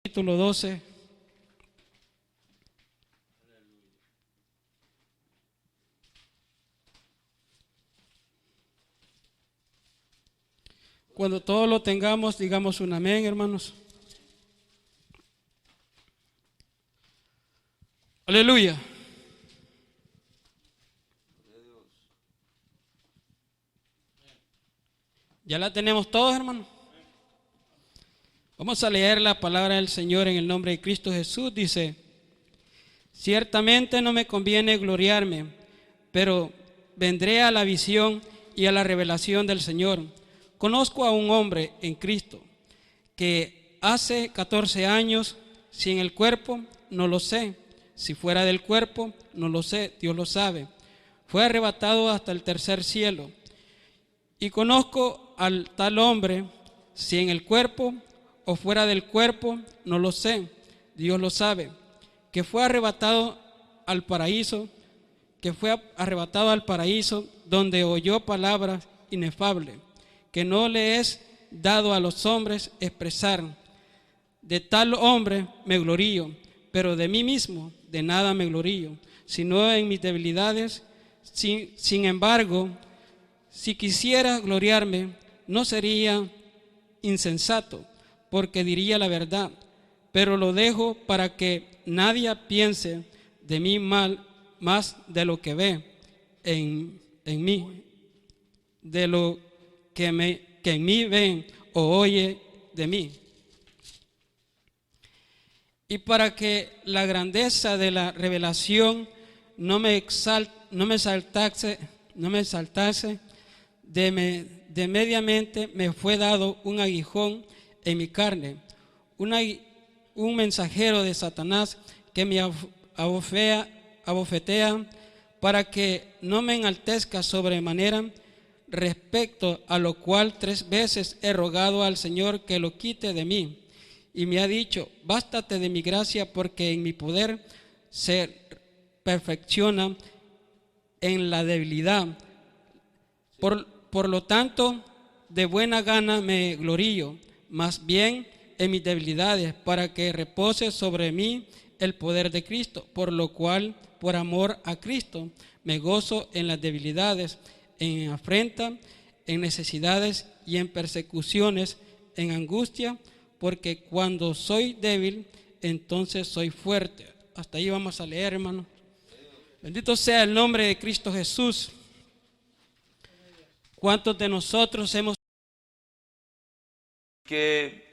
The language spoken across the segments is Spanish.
Capítulo 12. Cuando todos lo tengamos, digamos un amén, hermanos. Aleluya. ¿Ya la tenemos todos, hermanos? Vamos a leer la palabra del Señor en el nombre de Cristo Jesús. Dice: ciertamente no me conviene gloriarme, pero vendré a la visión y a la revelación del Señor. Conozco a un hombre en Cristo que hace 14 años, si en el cuerpo, no lo sé; si fuera del cuerpo, no lo sé, Dios lo sabe. Fue arrebatado hasta el tercer cielo. Y conozco al tal hombre, si en el cuerpo o fuera del cuerpo, no lo sé, Dios lo sabe, que fue arrebatado al paraíso, donde oyó palabras inefables, que no le es dado a los hombres expresar. De tal hombre me glorío, pero de mí mismo de nada me glorío, sino en mis debilidades. Sin embargo, si quisiera gloriarme, no sería insensato, porque diría la verdad, pero lo dejo para que nadie piense de mí mal, más de lo que ve en mí, de lo que en mí ven o oye de mí. Y para que la grandeza de la revelación no me saltase, de mediamente me fue dado un aguijón en mi carne, un mensajero de Satanás que me abofetea, para que no me enaltezca sobremanera, respecto a lo cual 3 veces he rogado al Señor que lo quite de mí. Y me ha dicho: bástate de mi gracia, porque en mi poder se perfecciona en la debilidad. Por lo tanto, de buena gana me glorío, más bien en mis debilidades, para que repose sobre mí el poder de Cristo. Por lo cual, por amor a Cristo, me gozo en las debilidades, en afrenta, en necesidades y en persecuciones, en angustia, porque cuando soy débil, entonces soy fuerte. Hasta ahí vamos a leer, hermano. Bendito sea el nombre de Cristo Jesús. ¿Cuántos de nosotros hemos que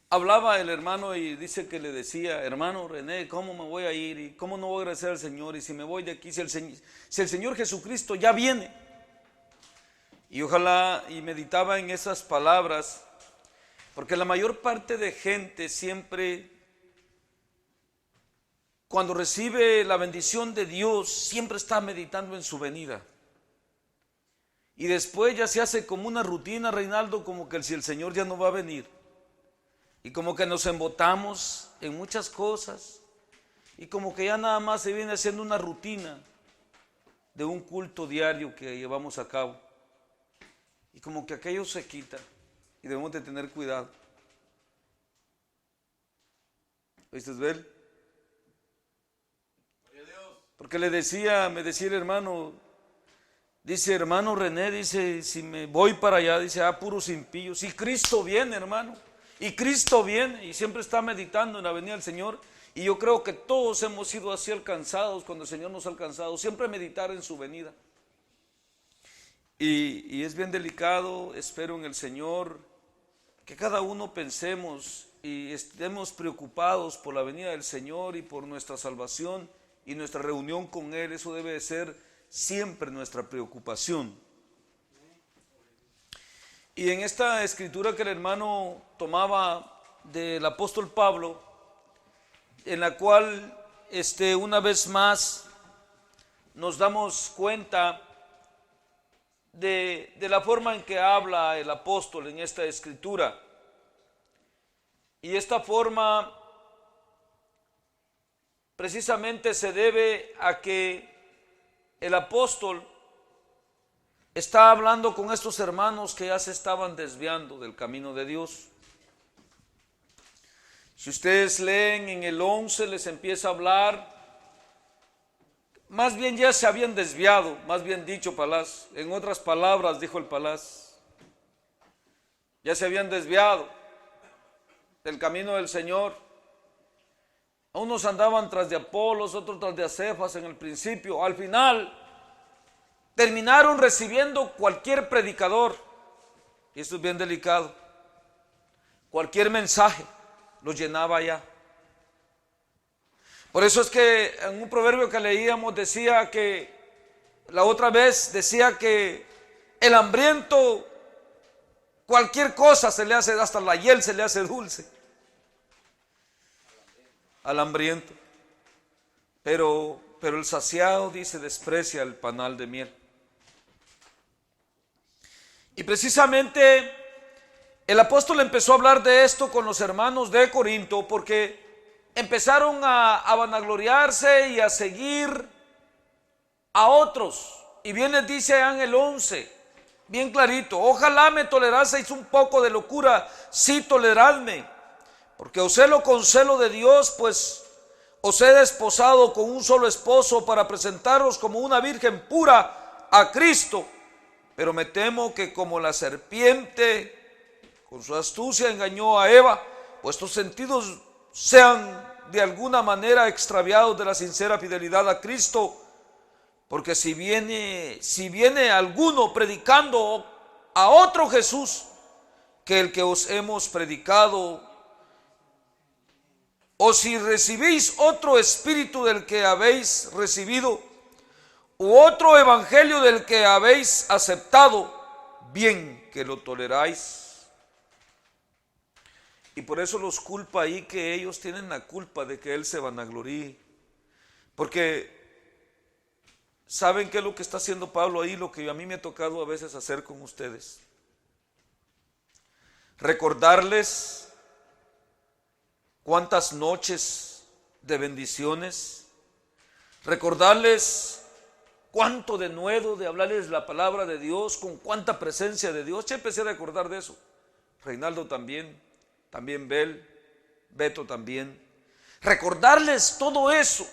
hablaba el hermano y dice que le decía: hermano René, ¿cómo me voy a ir? ¿Y cómo no voy a agradecer al Señor? Y si me voy de aquí, si el Señor Jesucristo ya viene. Y ojalá, y meditaba en esas palabras, porque la mayor parte de gente siempre, cuando recibe la bendición de Dios, siempre está meditando en su venida. Y después ya se hace como una rutina, Reinaldo, como que si el Señor ya no va a venir. Y como que nos embotamos en muchas cosas. Y como que ya nada más se viene haciendo una rutina de un culto diario que llevamos a cabo. Y como que aquello se quita. Y debemos de tener cuidado. ¿Oíste, Bel? Porque me decía el hermano, dice: hermano René, dice, si me voy para allá, dice, puros impíos. Y Cristo viene, hermano. Y Cristo viene, y siempre está meditando en la venida del Señor. Y yo creo que todos hemos sido así alcanzados, cuando el Señor nos ha alcanzado, siempre meditar en su venida. Y es bien delicado, espero en el Señor, que cada uno pensemos y estemos preocupados por la venida del Señor y por nuestra salvación y nuestra reunión con Él. Eso debe de ser siempre nuestra preocupación. Y en esta escritura que el hermano tomaba del apóstol Pablo, en la cual una vez más nos damos cuenta de la forma en que habla el apóstol en esta escritura. Y esta forma precisamente se debe a que el apóstol está hablando con estos hermanos que ya se estaban desviando del camino de Dios. Si ustedes leen en el 11, les empieza a hablar, más bien ya se habían desviado, más bien dicho Palaz, en otras palabras dijo el Palaz, ya se habían desviado del camino del Señor. Unos andaban tras de Apolos, otros tras de Cefas en el principio. Al final terminaron recibiendo cualquier predicador, y esto es bien delicado, cualquier mensaje los llenaba ya. Por eso es que en un proverbio que leíamos decía que, la otra vez decía que el hambriento cualquier cosa se le hace, hasta la hiel se le hace dulce al hambriento, pero el saciado, dice, desprecia el panal de miel. Y precisamente el apóstol empezó a hablar de esto con los hermanos de Corinto, porque empezaron a vanagloriarse y a seguir a otros. Y bien les dice en el 11, bien clarito: ojalá me toleraseis un poco de locura, sí, toleradme, porque os celo con celo de Dios, pues os he desposado con un solo esposo para presentaros como una virgen pura a Cristo. Pero me temo que como la serpiente con su astucia engañó a Eva, vuestros sentidos sean de alguna manera extraviados de la sincera fidelidad a Cristo. Porque si viene alguno predicando a otro Jesús que el que os hemos predicado, o si recibís otro espíritu del que habéis recibido, u otro evangelio del que habéis aceptado, bien que lo toleráis. Y por eso los culpa ahí, que ellos tienen la culpa de que él se vanagloríe. Porque ¿saben qué es lo que está haciendo Pablo ahí? Lo que a mí me ha tocado a veces hacer con ustedes: recordarles cuántas noches de bendiciones, recordarles cuánto denuedo de hablarles la palabra de Dios, con cuánta presencia de Dios. Ya empecé a recordar de eso. Reinaldo también Bel, Beto también. Recordarles todo eso,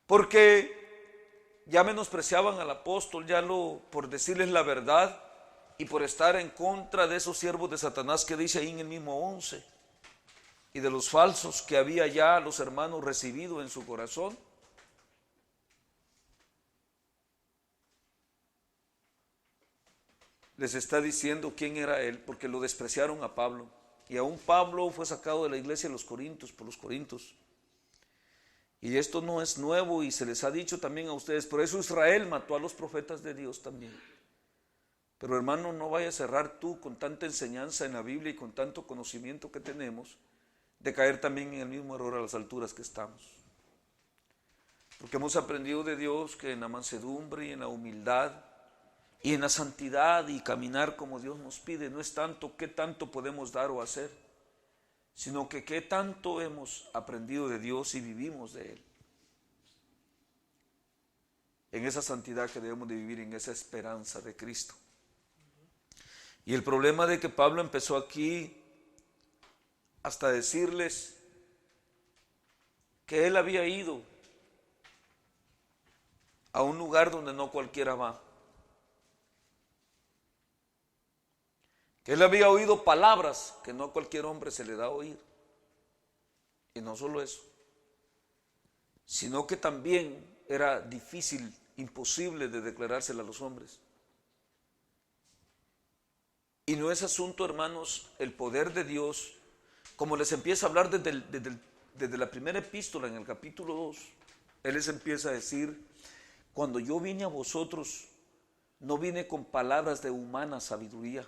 porque ya menospreciaban al apóstol, por decirles la verdad y por estar en contra de esos siervos de Satanás que dice ahí en el mismo 11, y de los falsos que había ya los hermanos recibido en su corazón. Les está diciendo quién era él, porque lo despreciaron a Pablo. Y aún Pablo fue sacado de la iglesia de los Corintios por los corintios. Y esto no es nuevo, y se les ha dicho también a ustedes. Por eso Israel mató a los profetas de Dios también. Pero hermano, no vaya a cerrar tú con tanta enseñanza en la Biblia y con tanto conocimiento que tenemos, de caer también en el mismo error a las alturas que estamos. Porque hemos aprendido de Dios que en la mansedumbre y en la humildad y en la santidad y caminar como Dios nos pide, no es tanto qué tanto podemos dar o hacer, sino que qué tanto hemos aprendido de Dios y vivimos de Él. En esa santidad que debemos de vivir, en esa esperanza de Cristo. Y el problema de que Pablo empezó aquí hasta decirles que él había ido a un lugar donde no cualquiera va. Que él había oído palabras que no a cualquier hombre se le da a oír. Y no solo eso, sino que también era difícil, imposible de declarársela a los hombres. Y no es asunto, hermanos, el poder de Dios, como les empieza a hablar desde la primera epístola en el capítulo 2. Él les empieza a decir: cuando yo vine a vosotros, no vine con palabras de humana sabiduría,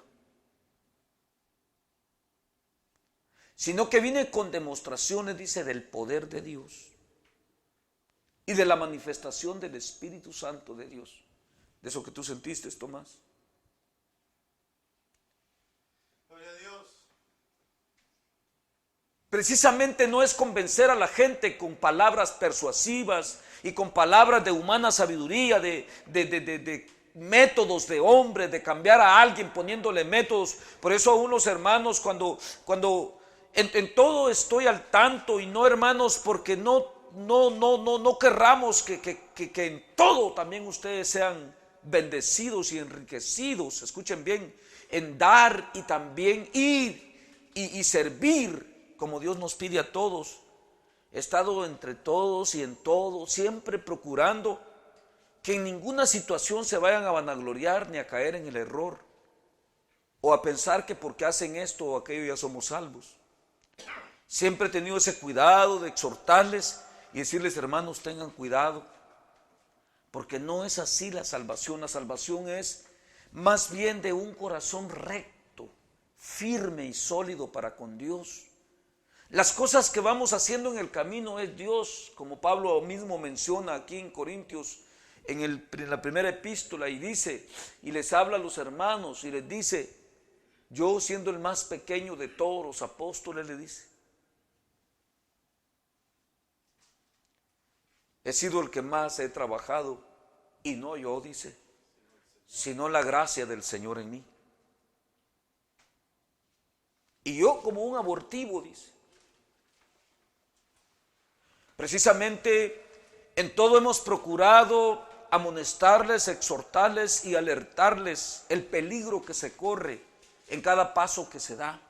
sino que vine con demostraciones, dice, del poder de Dios y de la manifestación del Espíritu Santo de Dios. De eso que tú sentiste, Tomás. Gloria a Dios. Precisamente no es convencer a la gente con palabras persuasivas y con palabras de humana sabiduría, de métodos de hombre, de cambiar a alguien poniéndole métodos. Por eso a unos hermanos cuando en todo estoy al tanto, y no, hermanos, porque no querramos que en todo también ustedes sean bendecidos y enriquecidos. Escuchen bien, en dar y también ir y servir como Dios nos pide a todos. He estado entre todos y en todo, siempre procurando que en ninguna situación se vayan a vanagloriar ni a caer en el error o a pensar que porque hacen esto o aquello ya somos salvos. Siempre he tenido ese cuidado de exhortarles y decirles: hermanos, tengan cuidado, porque no es así la salvación. La salvación es más bien de un corazón recto, firme y sólido para con Dios. Las cosas que vamos haciendo en el camino es Dios, como Pablo mismo menciona aquí en Corintios, en la primera epístola, y dice, y les habla a los hermanos y les dice: yo, siendo el más pequeño de todos los apóstoles, le dice, he sido el que más he trabajado, y no yo, dice, sino la gracia del Señor en mí. Y yo como un abortivo, dice. Precisamente en todo hemos procurado amonestarles, exhortarles y alertarles el peligro que se corre en cada paso que se da,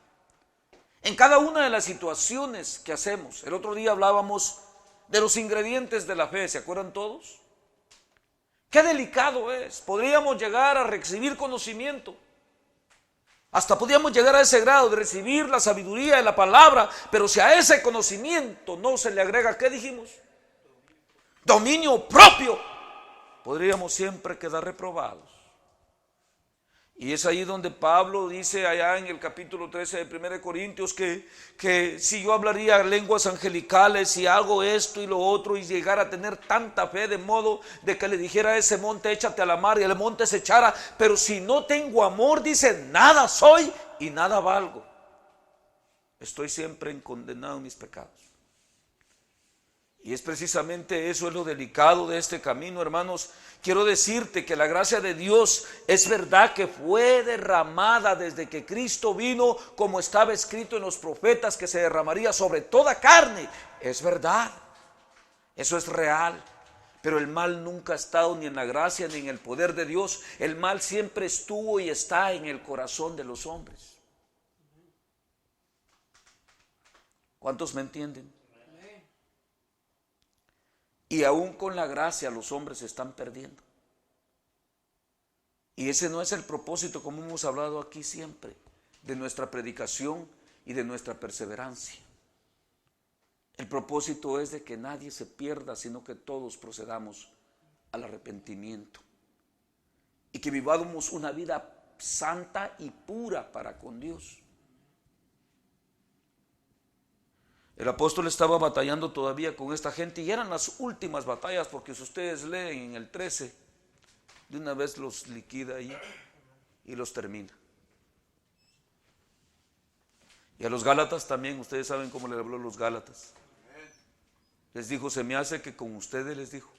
en cada una de las situaciones que hacemos. El otro día hablábamos de los ingredientes de la fe, ¿se acuerdan todos? Qué delicado es. Podríamos llegar a recibir conocimiento, hasta podríamos llegar a ese grado de recibir la sabiduría de la palabra, pero si a ese conocimiento no se le agrega, ¿qué dijimos? Dominio propio, podríamos siempre quedar reprobados. Y es ahí donde Pablo dice allá en el capítulo 13 de 1 Corintios que si yo hablaría lenguas angelicales y hago esto y lo otro y llegara a tener tanta fe de modo de que le dijera a ese monte échate a la mar y el monte se echara, pero si no tengo amor, dice, nada soy y nada valgo. Estoy siempre condenado en mis pecados. Y es precisamente eso, es lo delicado de este camino, hermanos. Quiero decirte que la gracia de Dios es verdad que fue derramada desde que Cristo vino, como estaba escrito en los profetas, que se derramaría sobre toda carne. Es verdad, eso es real. Pero el mal nunca ha estado ni en la gracia ni en el poder de Dios. El mal siempre estuvo y está en el corazón de los hombres. ¿Cuántos me entienden? Y aún con la gracia los hombres se están perdiendo. Y ese no es el propósito, como hemos hablado aquí siempre, de nuestra predicación y de nuestra perseverancia. El propósito es de que nadie se pierda, sino que todos procedamos al arrepentimiento. Y que vivamos una vida santa y pura para con Dios. El apóstol estaba batallando todavía con esta gente y eran las últimas batallas, porque si ustedes leen en el 13, de una vez los liquida ahí y los termina. Y a los Gálatas también, ustedes saben cómo le habló a los Gálatas. Les dijo, se me hace que con ustedes, les dijo,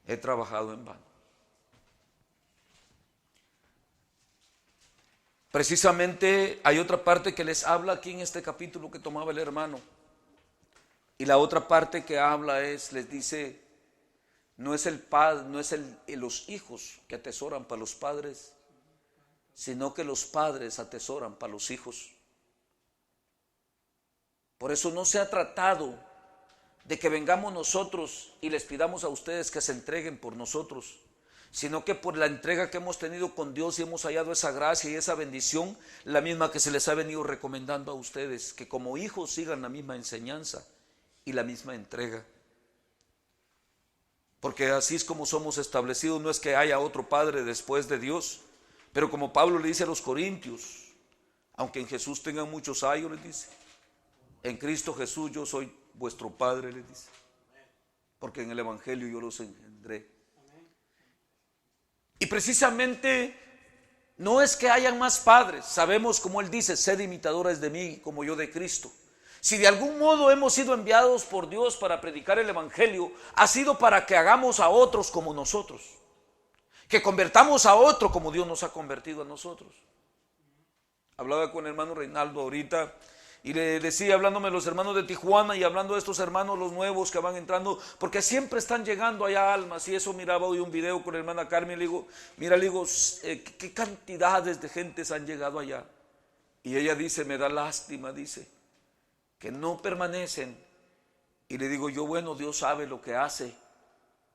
he trabajado en vano. Precisamente hay otra parte que les habla aquí en este capítulo que tomaba el hermano. Y la otra parte que habla les dice, no es el padre, no es los hijos que atesoran para los padres, sino que los padres atesoran para los hijos. Por eso no se ha tratado de que vengamos nosotros y les pidamos a ustedes que se entreguen por nosotros, sino que por la entrega que hemos tenido con Dios y hemos hallado esa gracia y esa bendición, la misma que se les ha venido recomendando a ustedes, que como hijos sigan la misma enseñanza y la misma entrega. Porque así es como somos establecidos, no es que haya otro Padre después de Dios, pero como Pablo le dice a los Corintios, aunque en Jesús tengan muchos ayos, les dice, en Cristo Jesús yo soy vuestro Padre, les dice, porque en el Evangelio yo los engendré. Y precisamente no es que hayan más padres, sabemos como él dice, sed imitadores de mí como yo de Cristo, Si de algún modo hemos sido enviados por Dios para predicar el Evangelio, ha sido para que hagamos a otros como nosotros, que convertamos a otro como Dios nos ha convertido a nosotros. Hablaba con el hermano Reinaldo ahorita y le decía, hablándome de los hermanos de Tijuana y hablando de estos hermanos, los nuevos que van entrando, porque siempre están llegando allá almas. Y eso miraba hoy un video con la hermana Carmen, le digo, mira, le digo, qué cantidades de gentes han llegado allá. Y ella dice, me da lástima, dice, que no permanecen. Y le digo yo, bueno, Dios sabe lo que hace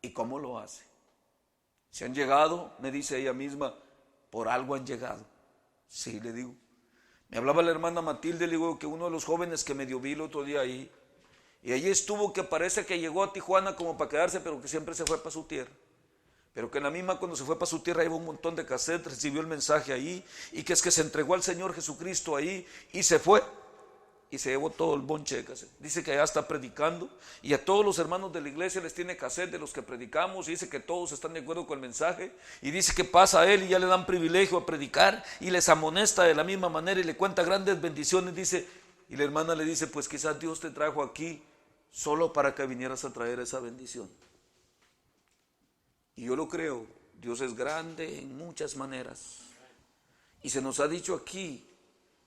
y cómo lo hace. Si han llegado, me dice ella misma, por algo han llegado. Sí, le digo. Me hablaba la hermana Matilde, le digo que uno de los jóvenes que medio vi el otro día ahí, y allí estuvo, que parece que llegó a Tijuana como para quedarse, pero que siempre se fue para su tierra. Pero que en la misma, cuando se fue para su tierra, iba un montón de cassettes, recibió el mensaje ahí, y que es que se entregó al Señor Jesucristo ahí, y se fue, y se llevó todo el bonche de cassette. Dice que allá está predicando, y a todos los hermanos de la iglesia les tiene cassette de los que predicamos, y dice que todos están de acuerdo con el mensaje, y dice que pasa a él y ya le dan privilegio a predicar, y les amonesta de la misma manera, y le cuenta grandes bendiciones, dice, y la hermana le dice, pues quizás Dios te trajo aquí solo para que vinieras a traer esa bendición. Y yo lo creo, Dios es grande en muchas maneras, y se nos ha dicho aquí,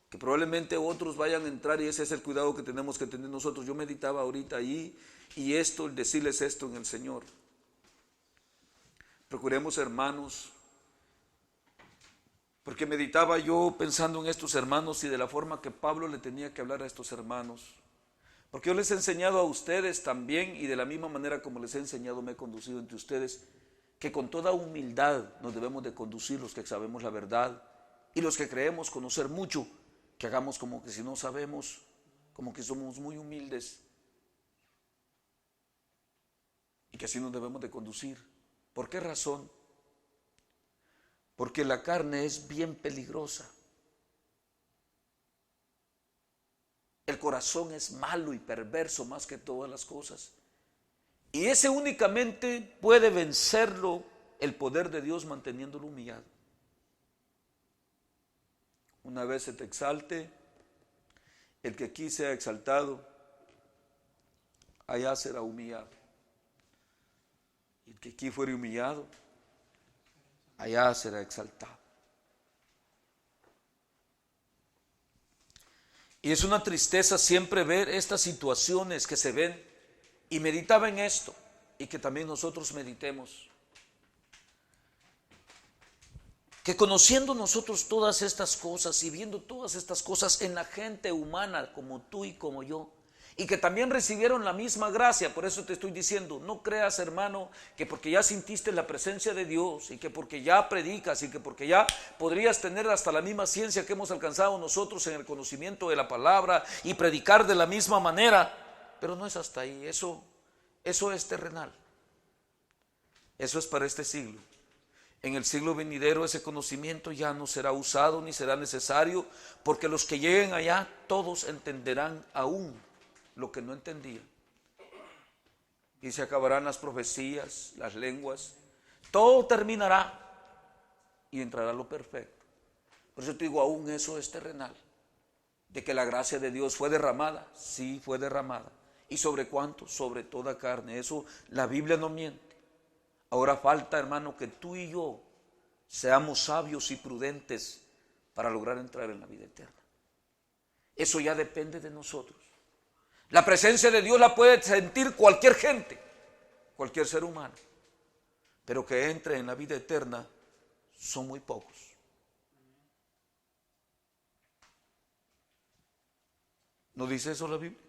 que probablemente otros vayan a entrar, y ese es el cuidado que tenemos que tener nosotros. Yo meditaba ahorita ahí, y esto, el decirles esto en el Señor. Procuremos, hermanos, porque meditaba yo pensando en estos hermanos y de la forma que Pablo le tenía que hablar a estos hermanos. Porque yo les he enseñado a ustedes también, y de la misma manera como les he enseñado, me he conducido entre ustedes, que con toda humildad nos debemos de conducir los que sabemos la verdad, y los que creemos conocer mucho, que hagamos como que si no sabemos, como que somos muy humildes, y que así nos debemos de conducir. ¿Por qué razón? Porque la carne es bien peligrosa. El corazón es malo y perverso más que todas las cosas, y ese únicamente puede vencerlo el poder de Dios manteniéndolo humillado. Una vez se te exalte, el que aquí sea exaltado, allá será humillado. Y el que aquí fuere humillado, allá será exaltado. Y es una tristeza siempre ver estas situaciones que se ven, y meditaba en esto, y que también nosotros meditemos. Que conociendo nosotros todas estas cosas y viendo todas estas cosas en la gente humana como tú y como yo, y que también recibieron la misma gracia, por eso te estoy diciendo, no creas, hermano, que porque ya sintiste la presencia de Dios, y que porque ya predicas, y que porque ya podrías tener hasta la misma ciencia que hemos alcanzado nosotros en el conocimiento de la palabra y predicar de la misma manera, pero no es hasta ahí. Eso es terrenal, eso es para este siglo. En el siglo venidero ese conocimiento ya no será usado ni será necesario, porque los que lleguen allá todos entenderán aún lo que no entendían. Y se acabarán las profecías, las lenguas, todo terminará y entrará lo perfecto. Por eso te digo, aún eso es terrenal. De que la gracia de Dios fue derramada, sí fue derramada. ¿Y sobre cuánto? Sobre toda carne. Eso la Biblia no miente. Ahora falta, hermano, que tú y yo seamos sabios y prudentes para lograr entrar en la vida eterna. Eso ya depende de nosotros. La presencia de Dios la puede sentir cualquier gente, cualquier ser humano, pero que entre en la vida eterna son muy pocos. ¿No dice eso la Biblia?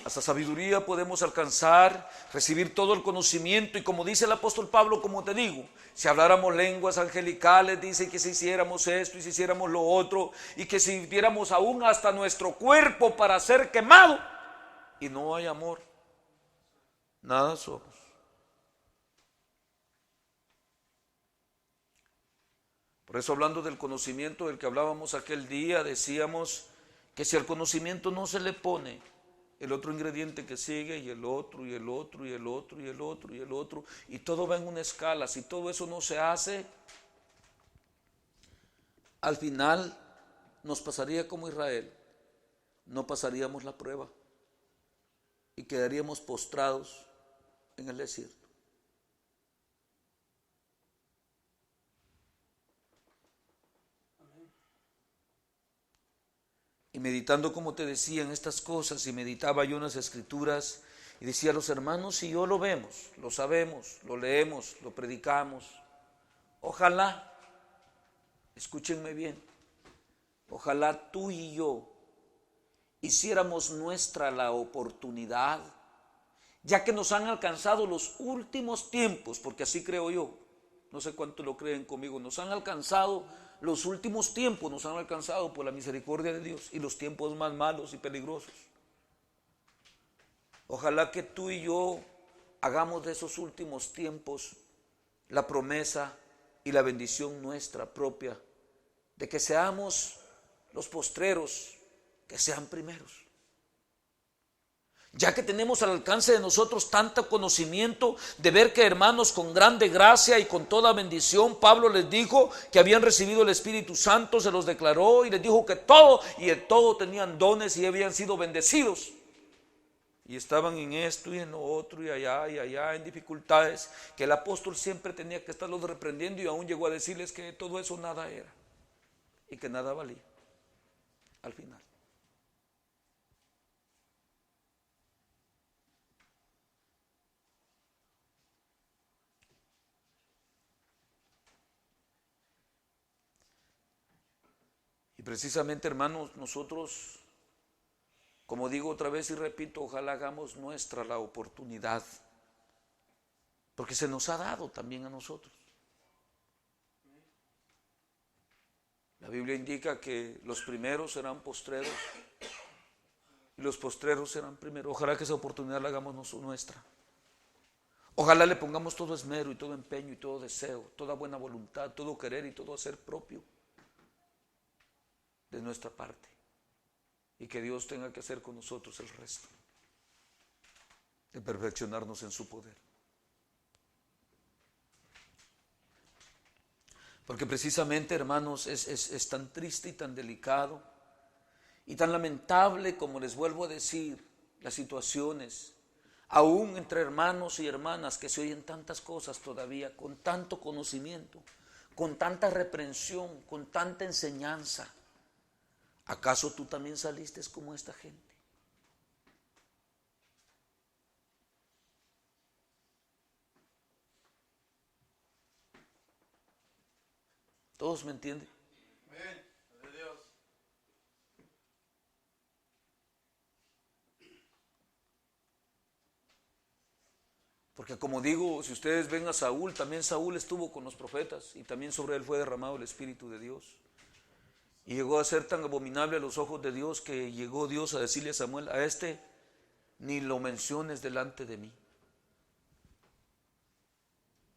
Hasta sabiduría podemos alcanzar, recibir todo el conocimiento, y como dice el apóstol Pablo, como te digo, si habláramos lenguas angelicales, dice que si hiciéramos esto y si hiciéramos lo otro, y que si diéramos aún hasta nuestro cuerpo para ser quemado, y no hay amor, nada somos. Por eso, hablando del conocimiento del que hablábamos aquel día, decíamos que si al conocimiento no se le pone el otro ingrediente que sigue, y el otro, y el otro, y el otro, y el otro, y el otro, y todo va en una escala, si todo eso no se hace, al final nos pasaría como Israel, no pasaríamos la prueba y quedaríamos postrados en el desierto. Y meditando, como te decía, en estas cosas, y meditaba yo en las escrituras, y decía a los hermanos, y yo lo vemos, lo sabemos, lo leemos, lo predicamos. Ojalá, escúchenme bien, ojalá tú y yo hiciéramos nuestra la oportunidad, ya que nos han alcanzado los últimos tiempos, porque así creo yo, no sé cuánto lo creen conmigo, nos han alcanzado los últimos tiempos, nos han alcanzado por la misericordia de Dios, y los tiempos más malos y peligrosos. Ojalá que tú y yo hagamos de esos últimos tiempos la promesa y la bendición nuestra propia, de que seamos los postreros, que sean primeros. Ya que tenemos al alcance de nosotros tanto conocimiento de ver que hermanos con grande gracia y con toda bendición, Pablo les dijo que habían recibido el Espíritu Santo, se los declaró y les dijo que todo y en todo tenían dones y habían sido bendecidos. Y estaban en esto y en lo otro y allá en dificultades, que el apóstol siempre tenía que estarlos reprendiendo, y aún llegó a decirles que todo eso nada era y que nada valía al final. Y precisamente, hermanos, nosotros, como digo otra vez y repito, ojalá hagamos nuestra la oportunidad, porque se nos ha dado también a nosotros. La Biblia indica que los primeros serán postreros y los postreros serán primeros. Ojalá que esa oportunidad la hagamos nuestra. Ojalá le pongamos todo esmero y todo empeño y todo deseo, toda buena voluntad, todo querer y todo hacer propio de nuestra parte, y que Dios tenga que hacer con nosotros el resto, de perfeccionarnos en su poder. Porque precisamente, hermanos, es tan triste y tan delicado y tan lamentable, como les vuelvo a decir, las situaciones, aún entre hermanos y hermanas, que se oyen tantas cosas todavía, con tanto conocimiento, con tanta reprensión, con tanta enseñanza. ¿Acaso tú también saliste como esta gente? ¿Todos me entienden? Amén. De Dios. Porque como digo, si ustedes ven a Saúl, también Saúl estuvo con los profetas y también sobre él fue derramado el Espíritu de Dios. Y llegó a ser tan abominable a los ojos de Dios que llegó Dios a decirle a Samuel, a este ni lo menciones delante de mí.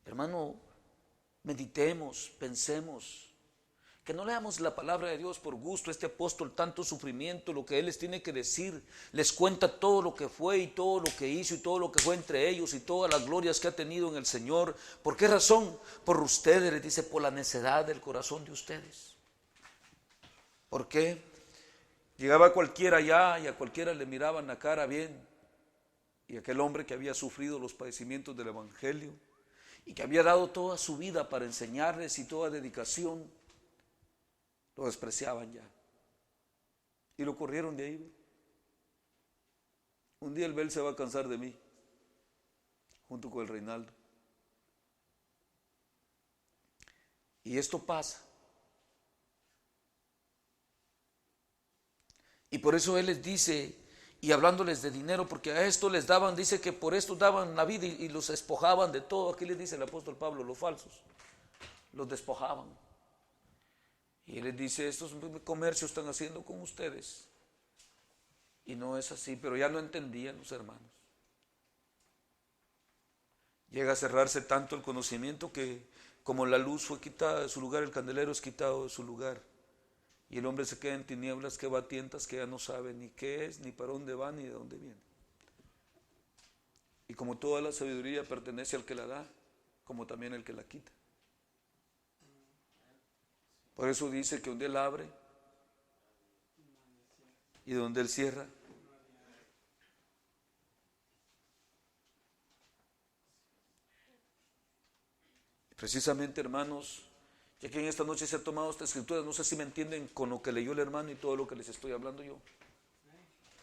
Hermano, meditemos, pensemos, que no leamos la palabra de Dios por gusto. Este apóstol, tanto sufrimiento, lo que él les tiene que decir, les cuenta todo lo que fue y todo lo que hizo y todo lo que fue entre ellos y todas las glorias que ha tenido en el Señor. ¿Por qué razón? Por ustedes, les dice, por la necedad del corazón de ustedes. ¿Por qué? Llegaba cualquiera allá y a cualquiera le miraban la cara bien, y aquel hombre que había sufrido los padecimientos del Evangelio y que había dado toda su vida para enseñarles y toda dedicación, lo despreciaban ya y lo corrieron de ahí. Un día el Bel se va a cansar de mí, junto con el Reinaldo. Y esto pasa. Y por eso él les dice, y hablándoles de dinero, porque a esto les daban, dice que por esto daban la vida y los despojaban de todo. Aquí les dice el apóstol Pablo, los falsos, los despojaban. Y él les dice, estos comercios están haciendo con ustedes. Y no es así, pero ya no entendían los hermanos. Llega a cerrarse tanto el conocimiento que como la luz fue quitada de su lugar, el candelero es quitado de su lugar. Y el hombre se queda en tinieblas, que va a tientas, que ya no sabe ni qué es, ni para dónde va, ni de dónde viene. Y como toda la sabiduría pertenece al que la da, como también el que la quita. Por eso dice que donde él abre, y donde Él cierra. Precisamente, hermanos, ya que en esta noche se ha tomado esta escritura, no sé si me entienden con lo que leyó el hermano y todo lo que les estoy hablando yo.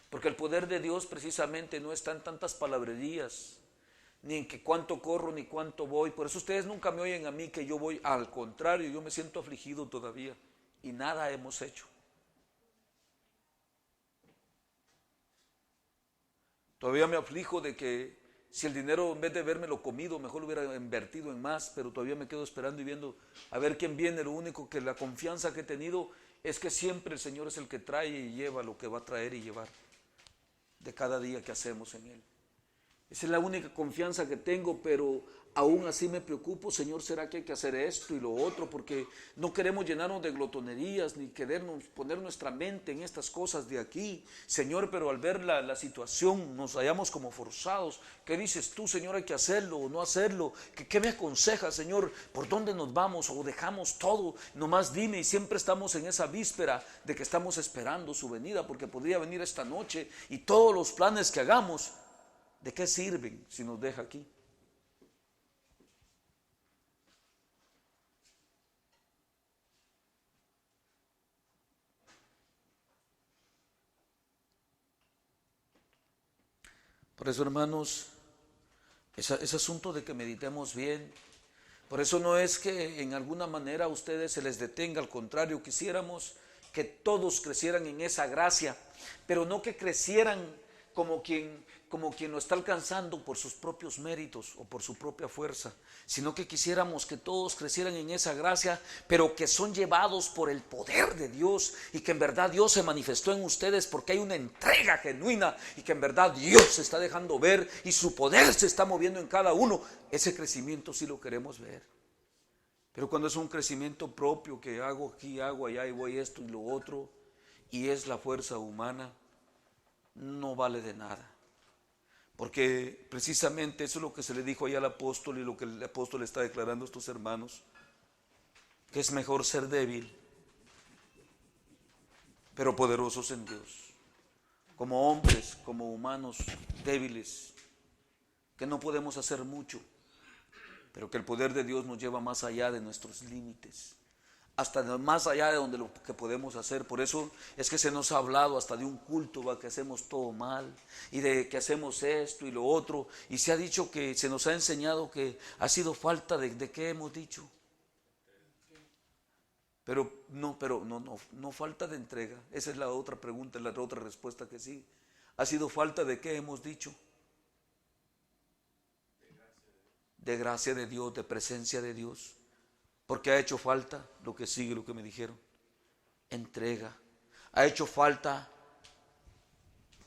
Porque el poder de Dios precisamente no está en tantas palabrerías, ni en que cuánto corro, ni cuánto voy. Por eso ustedes nunca me oyen a mí que yo voy, al contrario, yo me siento afligido todavía y nada hemos hecho. Todavía me aflijo de que si el dinero en vez de lo comido, mejor lo hubiera invertido en más, pero todavía me quedo esperando y viendo a ver quién viene. Lo único que la confianza que he tenido es que siempre el Señor es el que trae y lleva lo que va a traer y llevar de cada día que hacemos en Él. Esa es la única confianza que tengo, pero aún así me preocupo, Señor, ¿será que hay que hacer esto y lo otro? Porque no queremos llenarnos de glotonerías ni querernos poner nuestra mente en estas cosas de aquí, Señor, pero al ver la situación nos hallamos como forzados. ¿Qué dices tú, Señor, hay que hacerlo o no hacerlo? ¿Qué me aconsejas, Señor? ¿Por dónde nos vamos o dejamos todo? Nomás dime, y siempre estamos en esa víspera de que estamos esperando su venida, porque podría venir esta noche y todos los planes que hagamos, ¿de qué sirven si nos deja aquí? Por eso, hermanos, es asunto de que meditemos bien. Por eso no es que en alguna manera a ustedes se les detenga, al contrario, quisiéramos que todos crecieran en esa gracia, pero no que crecieran como quien lo está alcanzando por sus propios méritos o por su propia fuerza, sino que quisiéramos que todos crecieran en esa gracia, pero que son llevados por el poder de Dios y que en verdad Dios se manifestó en ustedes porque hay una entrega genuina y que en verdad Dios se está dejando ver y su poder se está moviendo en cada uno. Ese crecimiento sí lo queremos ver. Pero cuando es un crecimiento propio que hago aquí, hago allá y voy esto y lo otro, y es la fuerza humana, no vale de nada. Porque precisamente eso es lo que se le dijo ahí al apóstol y lo que el apóstol está declarando a estos hermanos, que es mejor ser débil, pero poderosos en Dios, como hombres, como humanos débiles, que no podemos hacer mucho, pero que el poder de Dios nos lleva más allá de nuestros límites, hasta más allá de donde lo que podemos hacer. Por eso es que se nos ha hablado hasta de un culto, ¿va? Que hacemos todo mal y de que hacemos esto y lo otro, y se ha dicho que se nos ha enseñado que ha sido falta de ¿qué hemos dicho? Pero no falta de entrega. Esa es la otra pregunta, la otra respuesta que sí. ¿Ha sido falta de qué hemos dicho? De gracia de Dios, de presencia de Dios. Porque ha hecho falta lo que sigue, lo que me dijeron. Entrega. Ha hecho falta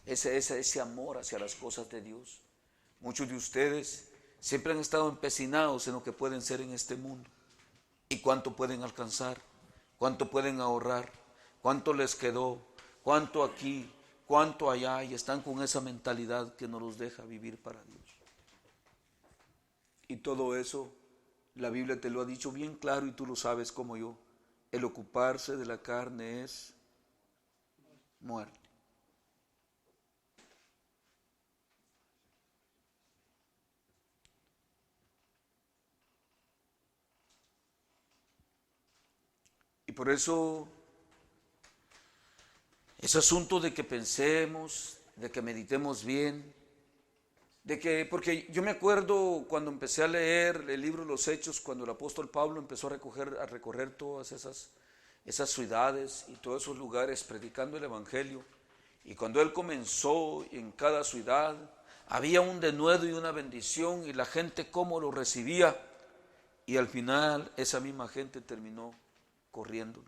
ese amor hacia las cosas de Dios. Muchos de ustedes siempre han estado empecinados en lo que pueden ser en este mundo. Y cuánto pueden alcanzar, cuánto pueden ahorrar, cuánto les quedó, cuánto aquí, cuánto allá. Y están con esa mentalidad que no los deja vivir para Dios. Y todo eso la Biblia te lo ha dicho bien claro y tú lo sabes como yo. El ocuparse de la carne es muerte. Y por eso es asunto de que pensemos, de que meditemos bien, porque yo me acuerdo cuando empecé a leer el libro de los Hechos, cuando el apóstol Pablo empezó a recorrer todas esas ciudades y todos esos lugares predicando el evangelio, y cuando él comenzó en cada ciudad había un denuedo y una bendición, y la gente cómo lo recibía, y al final esa misma gente terminó corriendo.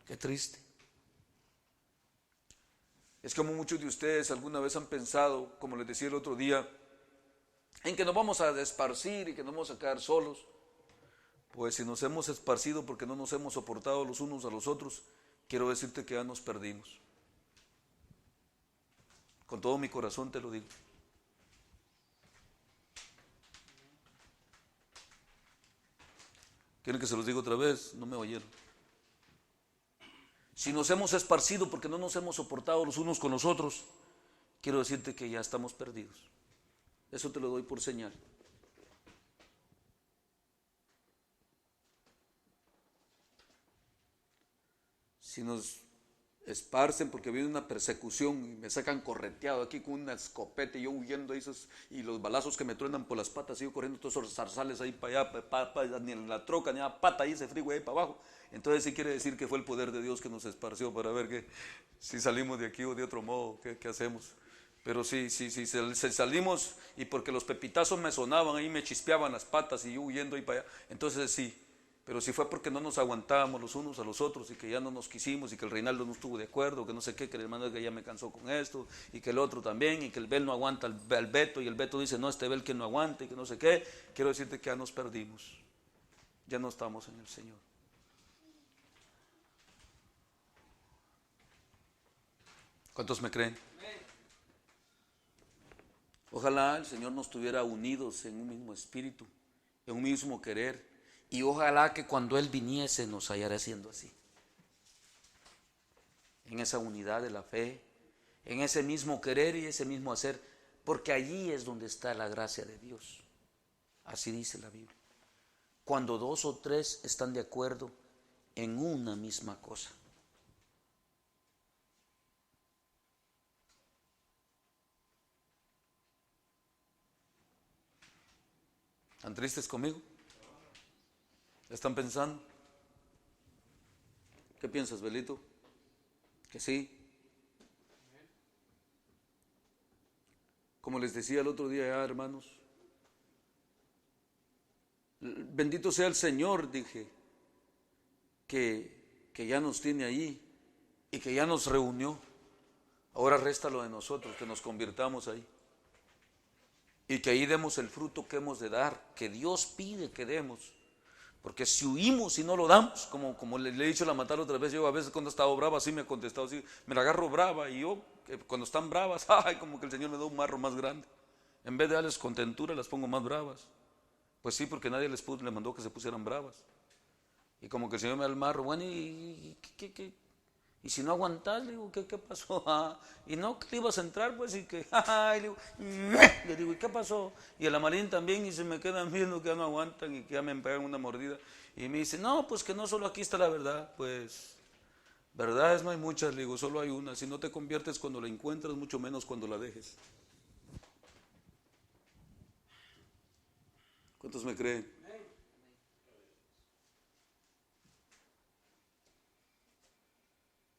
Qué triste. Es como muchos de ustedes alguna vez han pensado, como les decía el otro día, en que nos vamos a esparcir y que nos vamos a quedar solos. Pues si nos hemos esparcido porque no nos hemos soportado los unos a los otros, quiero decirte que ya nos perdimos. Con todo mi corazón te lo digo. ¿Quieren que se los diga otra vez? No me oyeron. Si nos hemos esparcido porque no nos hemos soportado los unos con los otros, quiero decirte que ya estamos perdidos. Eso te lo doy por señal. Si nos esparcen porque viene una persecución y me sacan correteado aquí con una escopeta y yo huyendo y los balazos que me truenan por las patas, sigo corriendo todos esos zarzales ahí para allá, ni en la troca, ni en la pata, ahí ese freeway ahí para abajo. Entonces sí quiere decir que fue el poder de Dios que nos esparció para ver si salimos de aquí o de otro modo, qué hacemos. Pero sí, salimos y porque los pepitazos me sonaban, ahí me chispeaban las patas y yo huyendo ahí para allá, entonces sí. Pero si fue porque no nos aguantábamos los unos a los otros y que ya no nos quisimos y que el Reinaldo no estuvo de acuerdo, que no sé qué, que el hermano que ya me cansó con esto y que el otro también y que el Bel no aguanta al Beto y el Beto dice no, este Bel que no aguante y que no sé qué, quiero decirte que ya nos perdimos, ya no estamos en el Señor. ¿Cuántos me creen? Ojalá el Señor nos tuviera unidos en un mismo espíritu, en un mismo querer. Y ojalá que cuando Él viniese nos hallara siendo así. En esa unidad de la fe, en ese mismo querer y ese mismo hacer, porque allí es donde está la gracia de Dios. Así dice la Biblia. Cuando 2 o 3 están de acuerdo en una misma cosa. ¿Están tristes conmigo? ¿Están pensando? ¿Qué piensas, Belito? ¿Que sí? Como les decía el otro día ya, hermanos, bendito sea el Señor, dije, que ya nos tiene ahí y que ya nos reunió. Ahora resta lo de nosotros, que nos convirtamos ahí y que ahí demos el fruto que hemos de dar, que Dios pide que demos. Porque si huimos y no lo damos, como le he dicho a la Matala otra vez, yo a veces cuando he estado brava, así me ha contestado, así, me la agarro brava, y yo, cuando están bravas, ay, como que el Señor me da un marro más grande. En vez de darles contentura, las pongo más bravas. Pues sí, porque nadie les mandó que se pusieran bravas. Y como que el Señor me da el marro, bueno, ¿y qué? Y si no aguantás, le digo, ¿qué pasó? Y no, que le ibas a entrar, pues, y que, le digo, ¿y qué pasó? Y el Amarín también, y se me quedan viendo que ya no aguantan y que ya me pegan una mordida. Y me dice, no, pues que no solo aquí está la verdad. Pues, verdades no hay muchas, le digo, solo hay una. Si no te conviertes cuando la encuentras, mucho menos cuando la dejes. ¿Cuántos me creen?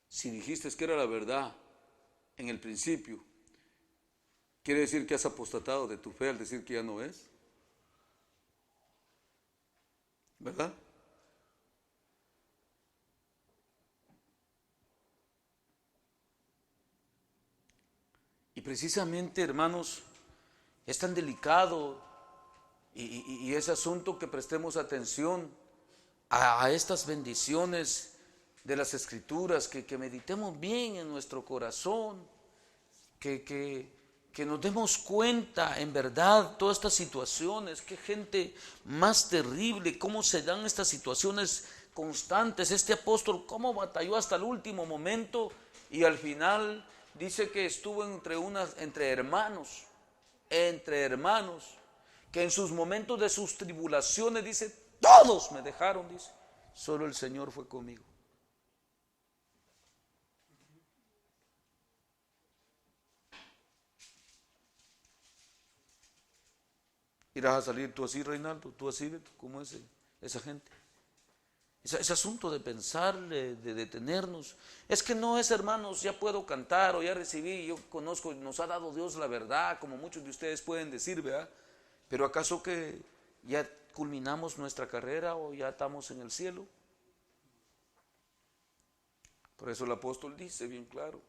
Si dijiste que era la verdad en el principio, ¿quiere decir que has apostatado de tu fe al decir que ya no es? ¿Verdad? Y precisamente, hermanos, es tan delicado y ese asunto que prestemos atención a estas bendiciones de las Escrituras, que meditemos bien en nuestro corazón, que nos demos cuenta en verdad todas estas situaciones, qué gente más terrible, cómo se dan estas situaciones constantes. Este apóstol cómo batalló hasta el último momento y al final dice que estuvo entre hermanos, que en sus momentos de sus tribulaciones dice, todos me dejaron, dice, solo el Señor fue conmigo. Irás a salir tú así, Reinaldo, tú así, como esa gente. Ese asunto de pensar, de detenernos. Es que no es, hermanos, ya puedo cantar o ya recibí, yo conozco, nos ha dado Dios la verdad, como muchos de ustedes pueden decir, ¿verdad? Pero ¿acaso que ya culminamos nuestra carrera o ya estamos en el cielo? Por eso el apóstol dice bien claro,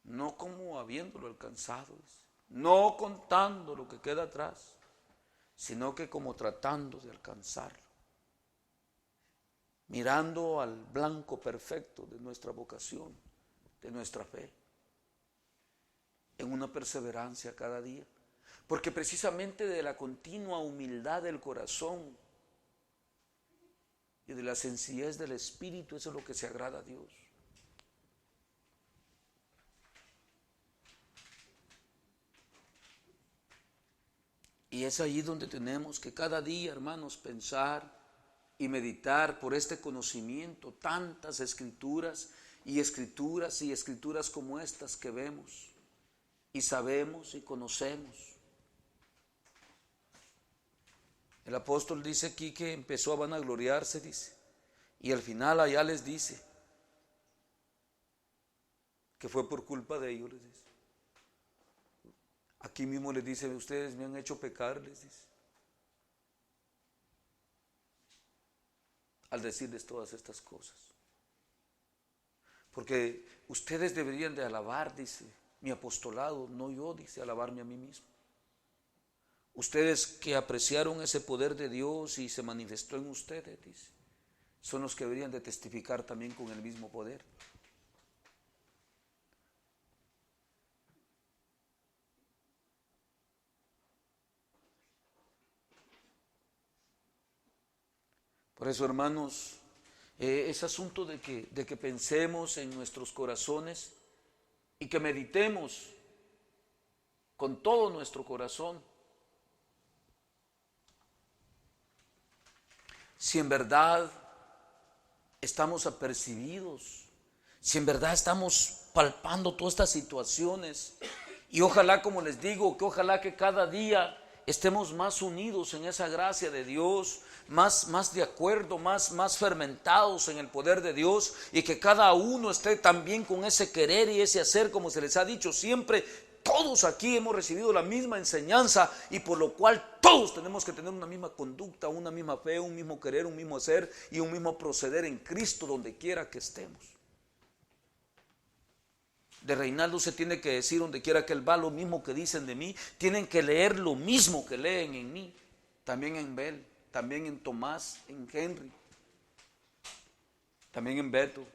no como habiéndolo alcanzado, no contando lo que queda atrás, sino que como tratando de alcanzarlo, mirando al blanco perfecto de nuestra vocación, de nuestra fe, en una perseverancia cada día, porque precisamente de la continua humildad del corazón y de la sencillez del espíritu. Eso es lo que se agrada a Dios. Y es ahí donde tenemos que cada día, hermanos, pensar y meditar por este conocimiento, tantas escrituras y escrituras y escrituras como estas que vemos y sabemos y conocemos. El apóstol dice aquí que empezó a vanagloriarse, dice, y al final allá les dice que fue por culpa de ellos, les dice. Aquí mismo les dice, ustedes me han hecho pecar, les dice, al decirles todas estas cosas. Porque ustedes deberían de alabar, dice, mi apostolado, no yo, dice, alabarme a mí mismo. Ustedes que apreciaron ese poder de Dios y se manifestó en ustedes, dice, son los que deberían de testificar también con el mismo poder. Por eso, hermanos, es asunto de que pensemos en nuestros corazones y que meditemos con todo nuestro corazón si en verdad estamos apercibidos, si en verdad estamos palpando todas estas situaciones. Y ojalá, como les digo, que ojalá que cada día estemos más unidos en esa gracia de Dios, más de acuerdo, más fermentados en el poder de Dios, y que cada uno esté también con ese querer y ese hacer, como se les ha dicho siempre. Todos aquí hemos recibido la misma enseñanza, y por lo cual todos tenemos que tener una misma conducta, una misma fe, un mismo querer, un mismo hacer y un mismo proceder en Cristo donde quiera que estemos. De Reinaldo se tiene que decir donde quiera que él va lo mismo que dicen de mí. Tienen que leer lo mismo que leen en mí. También en Bel, también en Tomás, en Henry, también en Beto.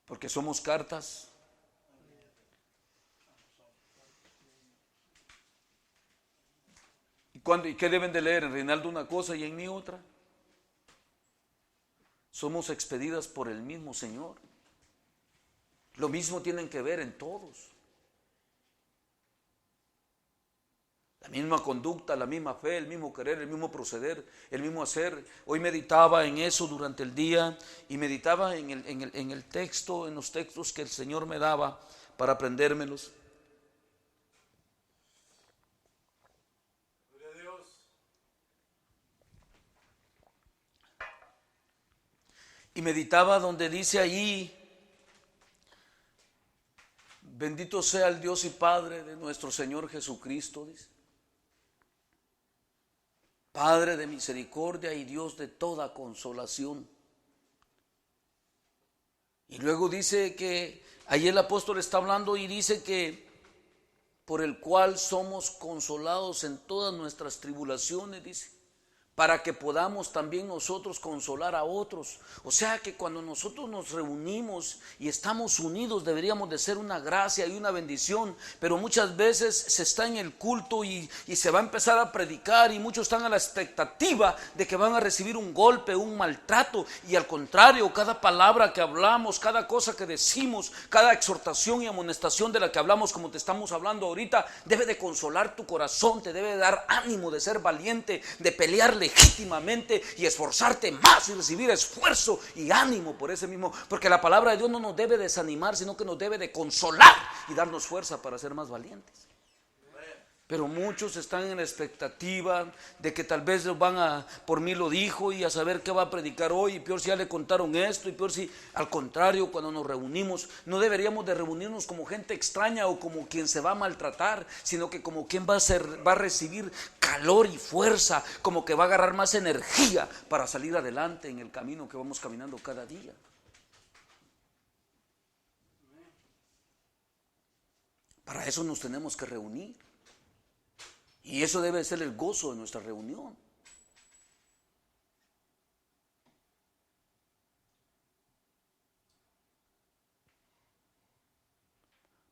Porque somos cartas. ¿Y qué deben de leer? En Reinaldo una cosa y en mí otra. Somos expedidas por el mismo Señor. Lo mismo tienen que ver en todos. La misma conducta, la misma fe, el mismo querer, el mismo proceder, el mismo hacer. Hoy meditaba en eso durante el día y meditaba en el texto, en los textos que el Señor me daba para aprendérmelos. Gloria a Dios. Y meditaba donde dice allí: bendito sea el Dios y Padre de nuestro Señor Jesucristo, dice. Padre de misericordia y Dios de toda consolación. Y luego dice que, ahí el apóstol está hablando y dice que por el cual somos consolados en todas nuestras tribulaciones, dice, para que podamos también nosotros consolar a otros. O sea que cuando nosotros nos reunimos y estamos unidos, deberíamos de ser una gracia y una bendición. Pero muchas veces se está en el culto y se va a empezar a predicar, y muchos están a la expectativa de que van a recibir un golpe, un maltrato. Y al contrario, cada palabra que hablamos, cada cosa que decimos, cada exhortación y amonestación de la que hablamos, como te estamos hablando ahorita, debe de consolar tu corazón, te debe de dar ánimo de ser valiente, de pelearle legítimamente y esforzarte más y recibir esfuerzo y ánimo por ese mismo, porque la palabra de Dios no nos debe desanimar, sino que nos debe de consolar y darnos fuerza para ser más valientes. Pero muchos están en la expectativa de que tal vez van a, por mí lo dijo, y a saber qué va a predicar hoy, y peor si ya le contaron esto, y peor si, al contrario, cuando nos reunimos, no deberíamos de reunirnos como gente extraña o como quien se va a maltratar, sino que como quien va a recibir calor y fuerza, como que va a agarrar más energía para salir adelante en el camino que vamos caminando cada día. Para eso nos tenemos que reunir. Y eso debe ser el gozo de nuestra reunión.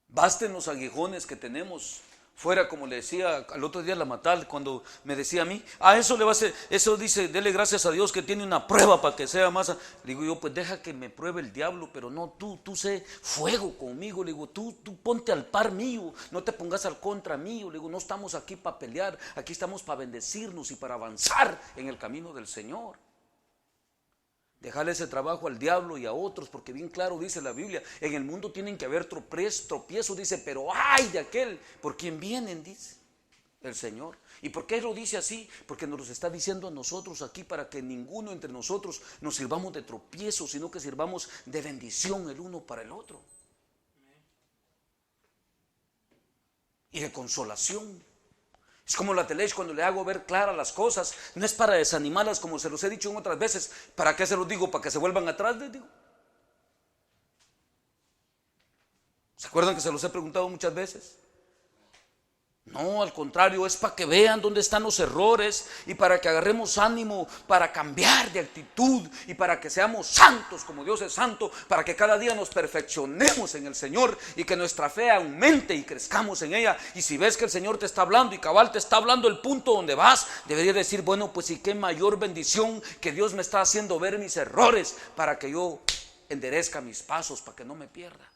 Basten los aguijones que tenemos fuera, como le decía al otro día la Matal, cuando me decía a mí, a eso le va a hacer, eso dice, dele gracias a Dios que tiene una prueba para que sea más. Le digo yo, pues deja que me pruebe el diablo, pero no, tú sé fuego conmigo. Le digo, tú ponte al par mío, no te pongas al contra mío. Le digo, no estamos aquí para pelear, aquí estamos para bendecirnos y para avanzar en el camino del Señor. Dejarle ese trabajo al diablo y a otros, porque bien claro dice la Biblia, en el mundo tienen que haber tropiezos, dice, pero ay de aquel por quien vienen, dice el Señor. ¿Y por qué lo dice así? Porque nos lo está diciendo a nosotros aquí, para que ninguno entre nosotros nos sirvamos de tropiezo, sino que sirvamos de bendición el uno para el otro y de consolación. Es como la tele, cuando le hago ver claras las cosas, no es para desanimarlas, como se los he dicho en otras veces. ¿Para qué se los digo? ¿Para que se vuelvan atrás? Les digo. ¿Se acuerdan que se los he preguntado muchas veces? No, al contrario, es para que vean dónde están los errores y para que agarremos ánimo para cambiar de actitud y para que seamos santos como Dios es santo, para que cada día nos perfeccionemos en el Señor y que nuestra fe aumente y crezcamos en ella. Y si ves que el Señor te está hablando y cabal te está hablando el punto donde vas, deberías decir, bueno, pues y qué mayor bendición que Dios me está haciendo ver mis errores para que yo enderezca mis pasos, para que no me pierda.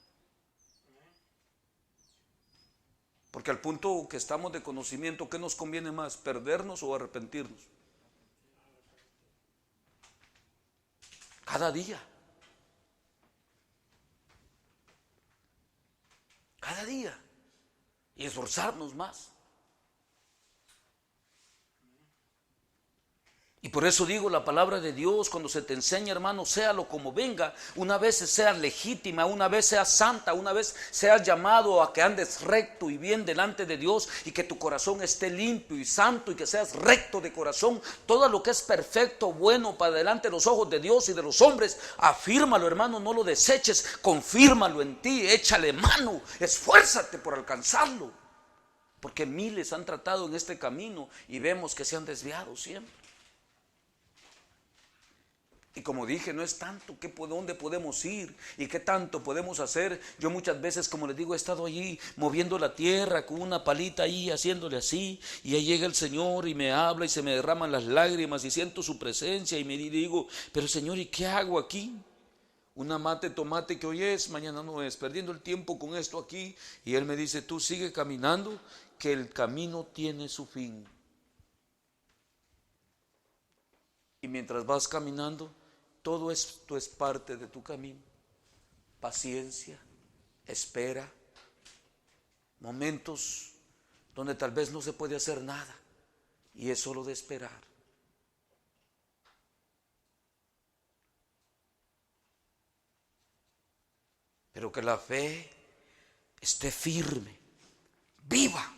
Porque al punto que estamos de conocimiento, ¿qué nos conviene más? ¿Perdernos o arrepentirnos? Cada día. Cada día. Y esforzarnos más. Y por eso digo, la palabra de Dios, cuando se te enseña, hermano, séalo como venga, una vez seas legítima, una vez seas santa, una vez seas llamado a que andes recto y bien delante de Dios y que tu corazón esté limpio y santo y que seas recto de corazón, todo lo que es perfecto, bueno para delante de los ojos de Dios y de los hombres, afírmalo, hermano, no lo deseches, confírmalo en ti, échale mano, esfuérzate por alcanzarlo, porque miles han tratado en este camino y vemos que se han desviado siempre. Y como dije, no es tanto dónde podemos ir y qué tanto podemos hacer. Yo muchas veces, como les digo, he estado allí moviendo la tierra con una palita ahí, haciéndole así, y ahí llega el Señor y me habla y se me derraman las lágrimas y siento su presencia y me digo, pero Señor, ¿y qué hago aquí? Una mate tomate que hoy es, mañana no es, perdiendo el tiempo con esto aquí. Y Él me dice, tú sigue caminando, que el camino tiene su fin. Y mientras vas caminando, todo esto es parte de tu camino. Paciencia, espera, momentos donde tal vez no se puede hacer nada y es solo de esperar. Pero que la fe esté firme, viva.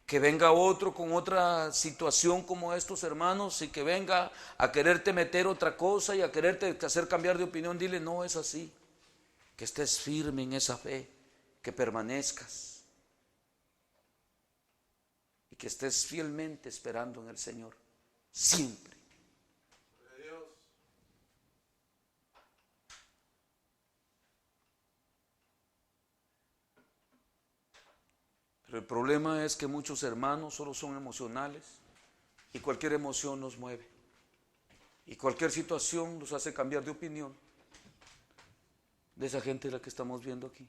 Que venga otro con otra situación como estos hermanos y que venga a quererte meter otra cosa y a quererte hacer cambiar de opinión, dile, no es así. Que estés firme en esa fe, que permanezcas y que estés fielmente esperando en el Señor, siempre. Pero el problema es que muchos hermanos solo son emocionales y cualquier emoción los mueve. Y cualquier situación los hace cambiar de opinión. De esa gente es la que estamos viendo aquí.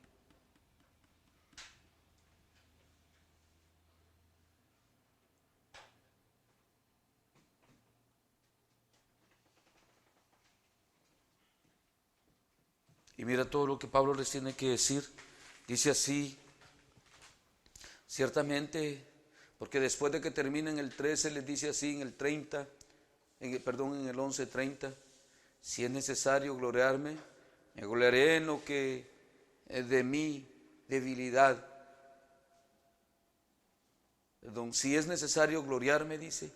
Y mira todo lo que Pablo les tiene que decir. Dice así. Ciertamente, porque después de que termina en el 13, les dice así en el 30, en el 11:30, si es necesario gloriarme, me gloriaré en lo que es de mi debilidad. Perdón, si es necesario gloriarme, dice,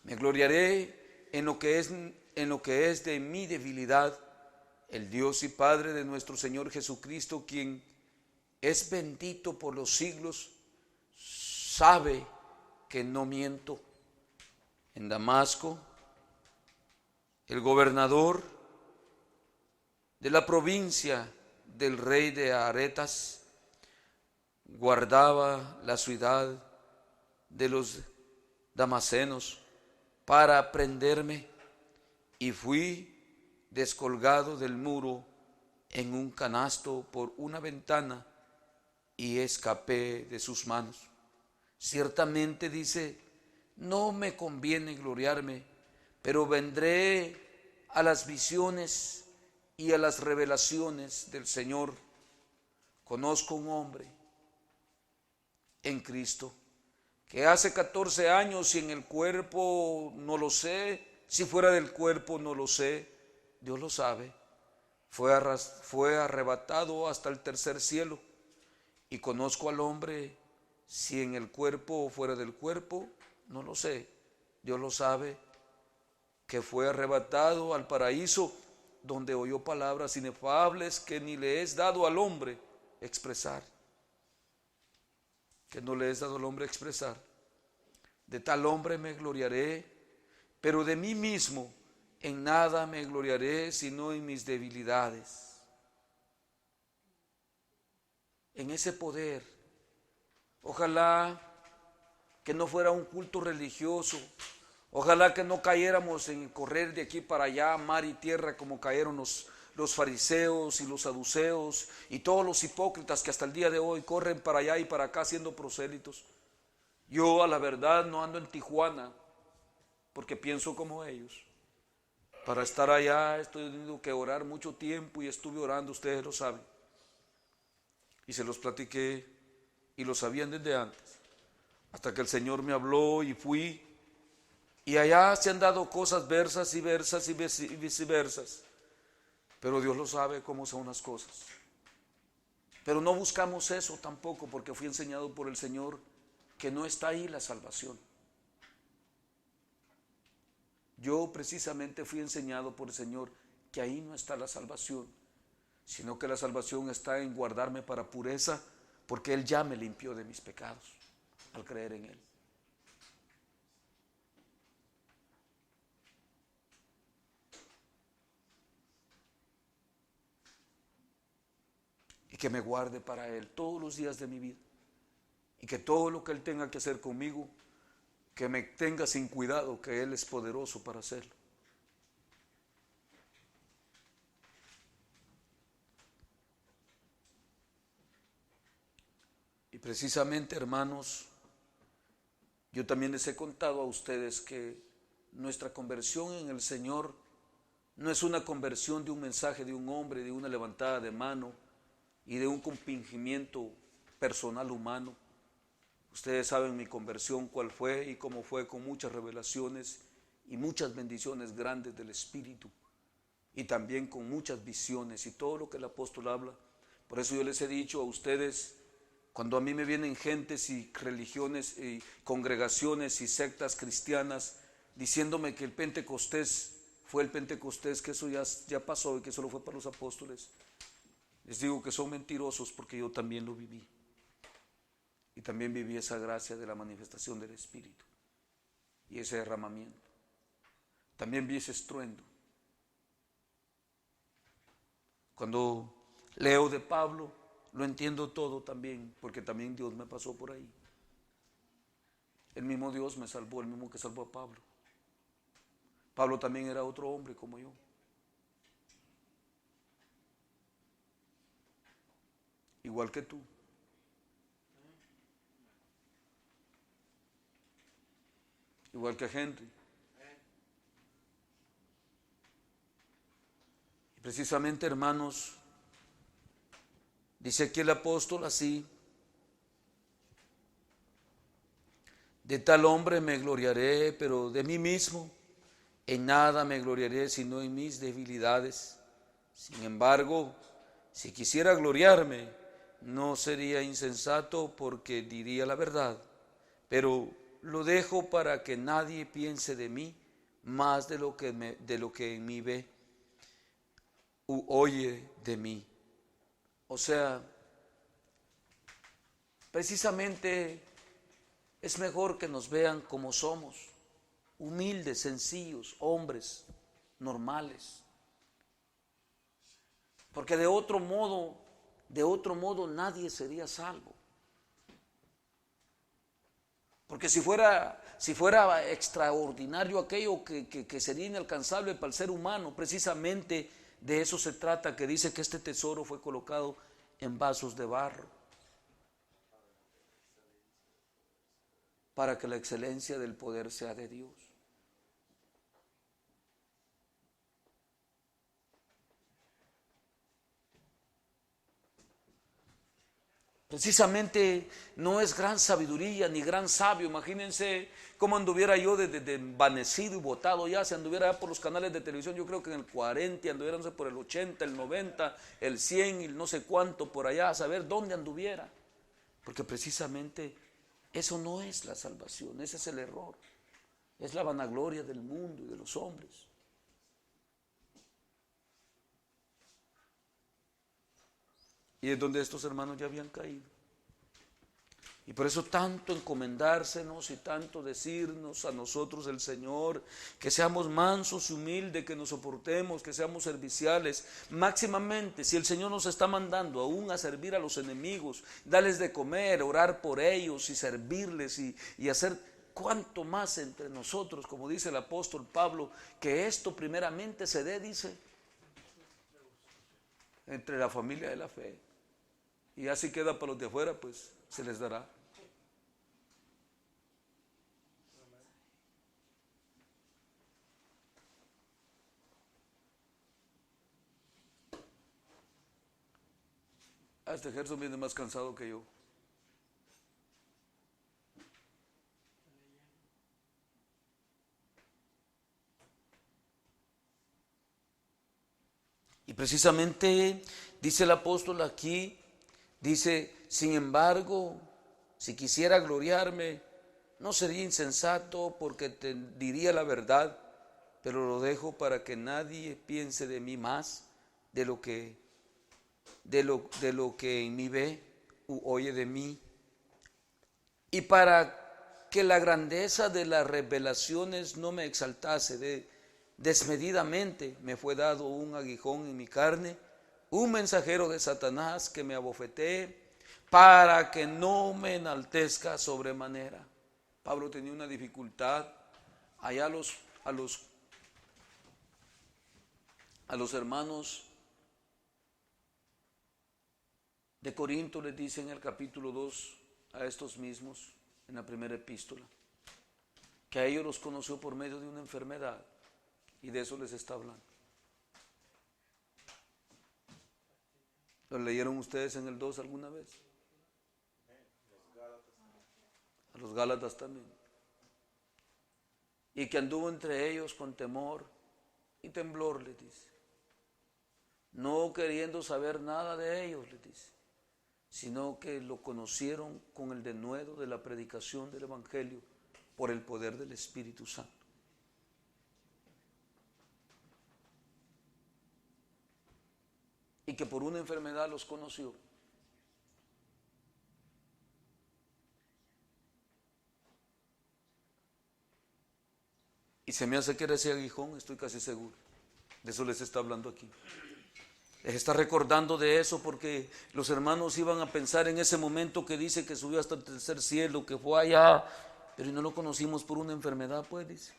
me gloriaré en lo que es de mi debilidad. El Dios y Padre de nuestro Señor Jesucristo, quien es bendito por los siglos, sabe que no miento. En Damasco, el gobernador de la provincia del rey de Aretas guardaba la ciudad de los damasenos para prenderme, y fui descolgado del muro en un canasto por una ventana y escapé de sus manos. Ciertamente, dice, no me conviene gloriarme, pero vendré a las visiones y a las revelaciones del Señor. Conozco un hombre en Cristo que hace 14 años, y en el cuerpo no lo sé, si fuera del cuerpo no lo sé, Dios lo sabe, fue arrebatado hasta el tercer cielo. Y conozco al hombre, si en el cuerpo o fuera del cuerpo, no lo sé, Dios lo sabe, que fue arrebatado al paraíso, donde oyó palabras inefables que ni le es dado al hombre expresar. Que no le es dado al hombre expresar. De tal hombre me gloriaré, pero de mí mismo en nada me gloriaré, sino en mis debilidades. En ese poder. Ojalá que no fuera un culto religioso. Ojalá que no cayéramos en correr de aquí para allá, mar y tierra, como cayeron los fariseos y los saduceos y todos los hipócritas que hasta el día de hoy corren para allá y para acá siendo prosélitos. Yo, a la verdad, no ando en Tijuana porque pienso como ellos. Para estar allá he tenido que orar mucho tiempo y estuve orando, ustedes lo saben. Y se los platiqué y lo sabían desde antes. Hasta que el Señor me habló y fui. Y allá se han dado cosas versas y versas y viceversas. Pero Dios lo sabe cómo son las cosas. Pero no buscamos eso tampoco, porque fui enseñado por el Señor que no está ahí la salvación. Yo precisamente fui enseñado por el Señor que ahí no está la salvación, sino que la salvación está en guardarme para pureza, porque Él ya me limpió de mis pecados al creer en Él. Y que me guarde para Él todos los días de mi vida. Y que todo lo que Él tenga que hacer conmigo, que me tenga sin cuidado, que Él es poderoso para hacerlo. Y precisamente, hermanos, yo también les he contado a ustedes que nuestra conversión en el Señor no es una conversión de un mensaje de un hombre, de una levantada de mano y de un contingimiento personal humano. Ustedes saben mi conversión cuál fue y cómo fue, con muchas revelaciones y muchas bendiciones grandes del Espíritu, y también con muchas visiones y todo lo que el apóstol habla. Por eso yo les he dicho a ustedes, cuando a mí me vienen gentes y religiones y congregaciones y sectas cristianas diciéndome que el Pentecostés fue el Pentecostés, que eso ya pasó y que solo fue para los apóstoles, les digo que son mentirosos, porque yo también lo viví. Y también viví esa gracia de la manifestación del Espíritu y ese derramamiento. También vi ese estruendo. Cuando leo de Pablo, lo entiendo todo también, porque también Dios me pasó por ahí. El mismo Dios me salvó, el mismo que salvó a Pablo. Pablo también era otro hombre como yo. Igual que tú. Igual que Henry. Y precisamente, hermanos, dice aquí el apóstol así: de tal hombre me gloriaré, pero de mí mismo en nada me gloriaré, sino en mis debilidades. Sin embargo, si quisiera gloriarme, no sería insensato, porque diría la verdad, pero lo dejo para que nadie piense de mí más de lo que en mí ve u oye de mí. O sea, precisamente es mejor que nos vean como somos, humildes, sencillos, hombres normales. Porque de otro modo nadie sería salvo. Porque si fuera extraordinario aquello que sería inalcanzable para el ser humano, precisamente de eso se trata, que dice que este tesoro fue colocado en vasos de barro, para que la excelencia del poder sea de Dios. Precisamente no es gran sabiduría ni gran sabio. Imagínense cómo anduviera yo de envanecido y botado ya, si anduviera ya por los canales de televisión, yo creo que en el 40, anduviera no sé, por el 80, el 90, el 100 y no sé cuánto por allá, a saber dónde anduviera. Porque precisamente eso no es la salvación, ese es el error. Es la vanagloria del mundo y de los hombres. Y es donde estos hermanos ya habían caído. Y por eso tanto encomendársenos y tanto decirnos a nosotros el Señor, que seamos mansos y humildes, que nos soportemos, que seamos serviciales. Máximamente, si el Señor nos está mandando aún a servir a los enemigos, darles de comer, orar por ellos y servirles y hacer cuanto más entre nosotros, como dice el apóstol Pablo, que esto primeramente se dé, dice, entre la familia de la fe. Y así queda para los de afuera, pues se les dará. Este Gerson viene más cansado que yo. Y precisamente dice el apóstol aquí, dice, sin embargo, si quisiera gloriarme, no sería insensato porque te diría la verdad, pero lo dejo para que nadie piense de mí más de lo que en mí ve u oye de mí. Y para que la grandeza de las revelaciones no me exaltase desmedidamente, me fue dado un aguijón en mi carne, un mensajero de Satanás que me abofetee, para que no me enaltezca sobremanera. Pablo tenía una dificultad. Allá a los hermanos de Corinto les dice en el capítulo 2 a estos mismos, en la primera epístola, que a ellos los conoció por medio de una enfermedad, y de eso les está hablando. ¿Lo leyeron ustedes en el 2 alguna vez? A los Gálatas también. Y que anduvo entre ellos con temor y temblor, les dice. No queriendo saber nada de ellos, les dice, sino que lo conocieron con el denuedo de la predicación del Evangelio por el poder del Espíritu Santo. Y que por una enfermedad los conoció. Y se me hace que era ese aguijón, estoy casi seguro. De eso les está hablando aquí. Les está recordando de eso porque los hermanos iban a pensar en ese momento que dice que subió hasta el tercer cielo, que fue allá, pero no lo conocimos por una enfermedad, pues dice.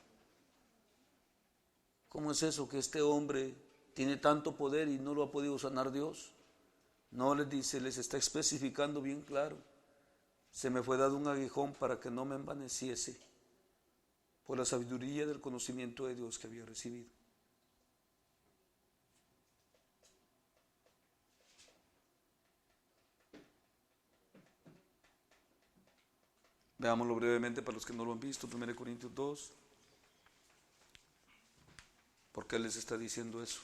¿Cómo es eso que este hombre tiene tanto poder y no lo ha podido sanar Dios? No, les dice, les está especificando bien claro. Se me fue dado un aguijón para que no me envaneciese por la sabiduría del conocimiento de Dios que había recibido. Veámoslo brevemente para los que no lo han visto, 1 Corintios 2. ¿Por qué les está diciendo eso?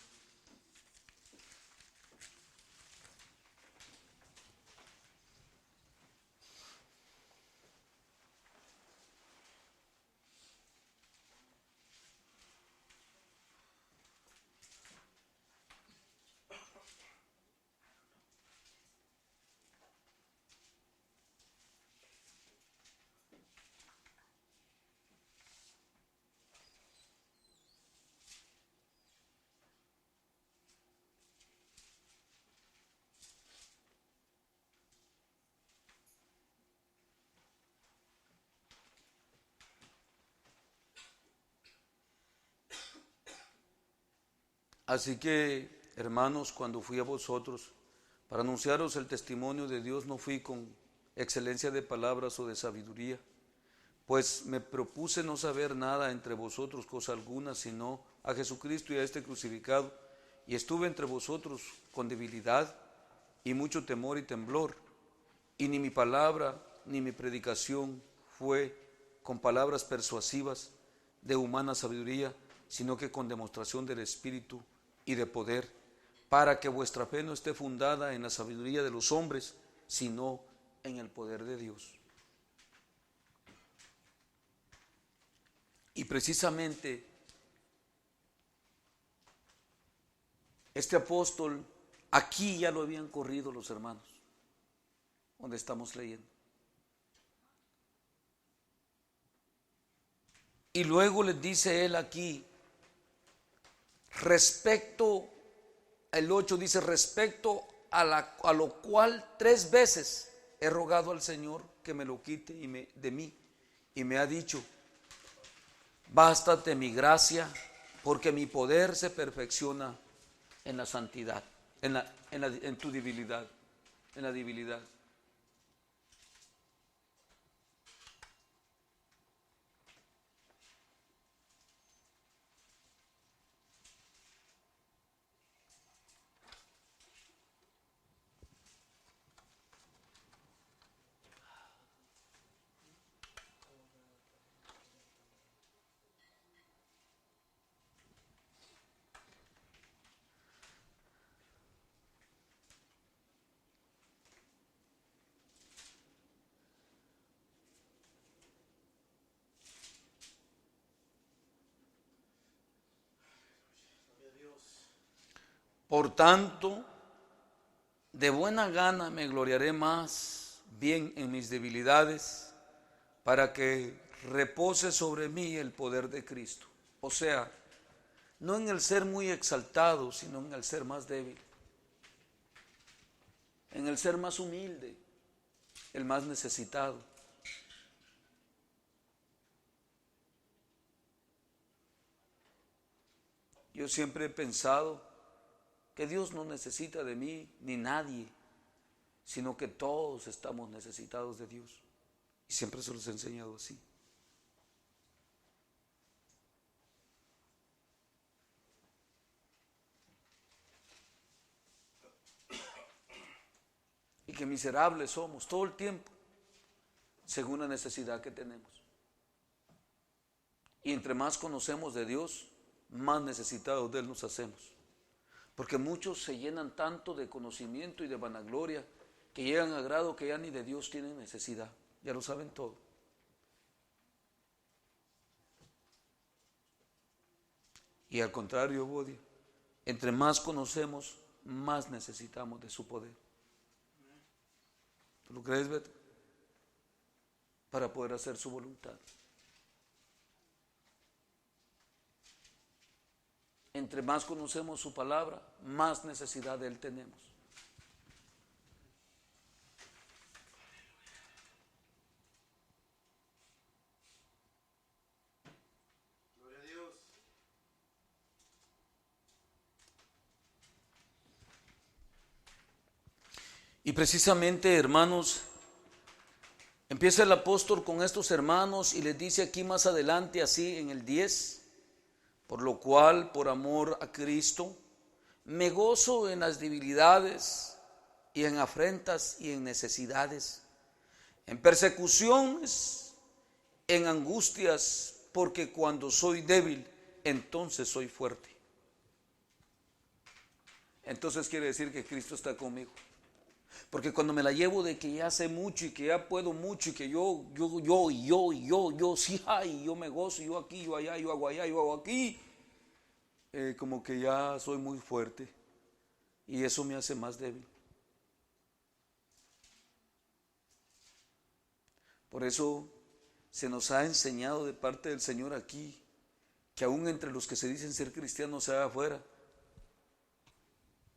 Así que, hermanos, cuando fui a vosotros para anunciaros el testimonio de Dios, no fui con excelencia de palabras o de sabiduría, pues me propuse no saber nada entre vosotros, cosa alguna, sino a Jesucristo y a este crucificado, y estuve entre vosotros con debilidad y mucho temor y temblor, y ni mi palabra ni mi predicación fue con palabras persuasivas de humana sabiduría, sino que con demostración del Espíritu y de poder, para que vuestra fe no esté fundada en la sabiduría de los hombres, sino en el poder de Dios. Y precisamente este apóstol, aquí ya lo habían corrido los hermanos, donde estamos leyendo. Y luego les dice él aquí, respecto, el 8 dice, respecto a lo cual 3 veces he rogado al Señor que me lo quite de mí, y me ha dicho, bástate mi gracia, porque mi poder se perfecciona en la santidad, en tu debilidad, en la debilidad. Por tanto, de buena gana me gloriaré más bien en mis debilidades, para que repose sobre mí el poder de Cristo. O sea, no en el ser muy exaltado, sino en el ser más débil, en el ser más humilde, el más necesitado. Yo siempre he pensado que Dios no necesita de mí ni nadie, sino que todos estamos necesitados de Dios. Y siempre se los he enseñado así. Y que miserables somos todo el tiempo, según la necesidad que tenemos. Y entre más conocemos de Dios, más necesitados de Él nos hacemos. Porque muchos se llenan tanto de conocimiento y de vanagloria que llegan a grado que ya ni de Dios tienen necesidad. Ya lo saben todo. Y al contrario, Bodia, entre más conocemos, más necesitamos de su poder. ¿Tú lo crees, Beto? Para poder hacer su voluntad. Entre más conocemos su palabra, más necesidad de Él tenemos. Gloria a Dios. Y precisamente, hermanos, empieza el apóstol con estos hermanos y les dice aquí más adelante, así en el 10, por lo cual, por amor a Cristo, me gozo en las debilidades y en afrentas y en necesidades, en persecuciones, en angustias, porque cuando soy débil, entonces soy fuerte. Entonces quiere decir que Cristo está conmigo. Porque cuando me la llevo de que ya sé mucho y que ya puedo mucho y que yo, sí, ay, yo me gozo, yo aquí, yo allá, yo hago aquí, como que ya soy muy fuerte y eso me hace más débil. Por eso se nos ha enseñado de parte del Señor aquí que aún entre los que se dicen ser cristianos se haga afuera.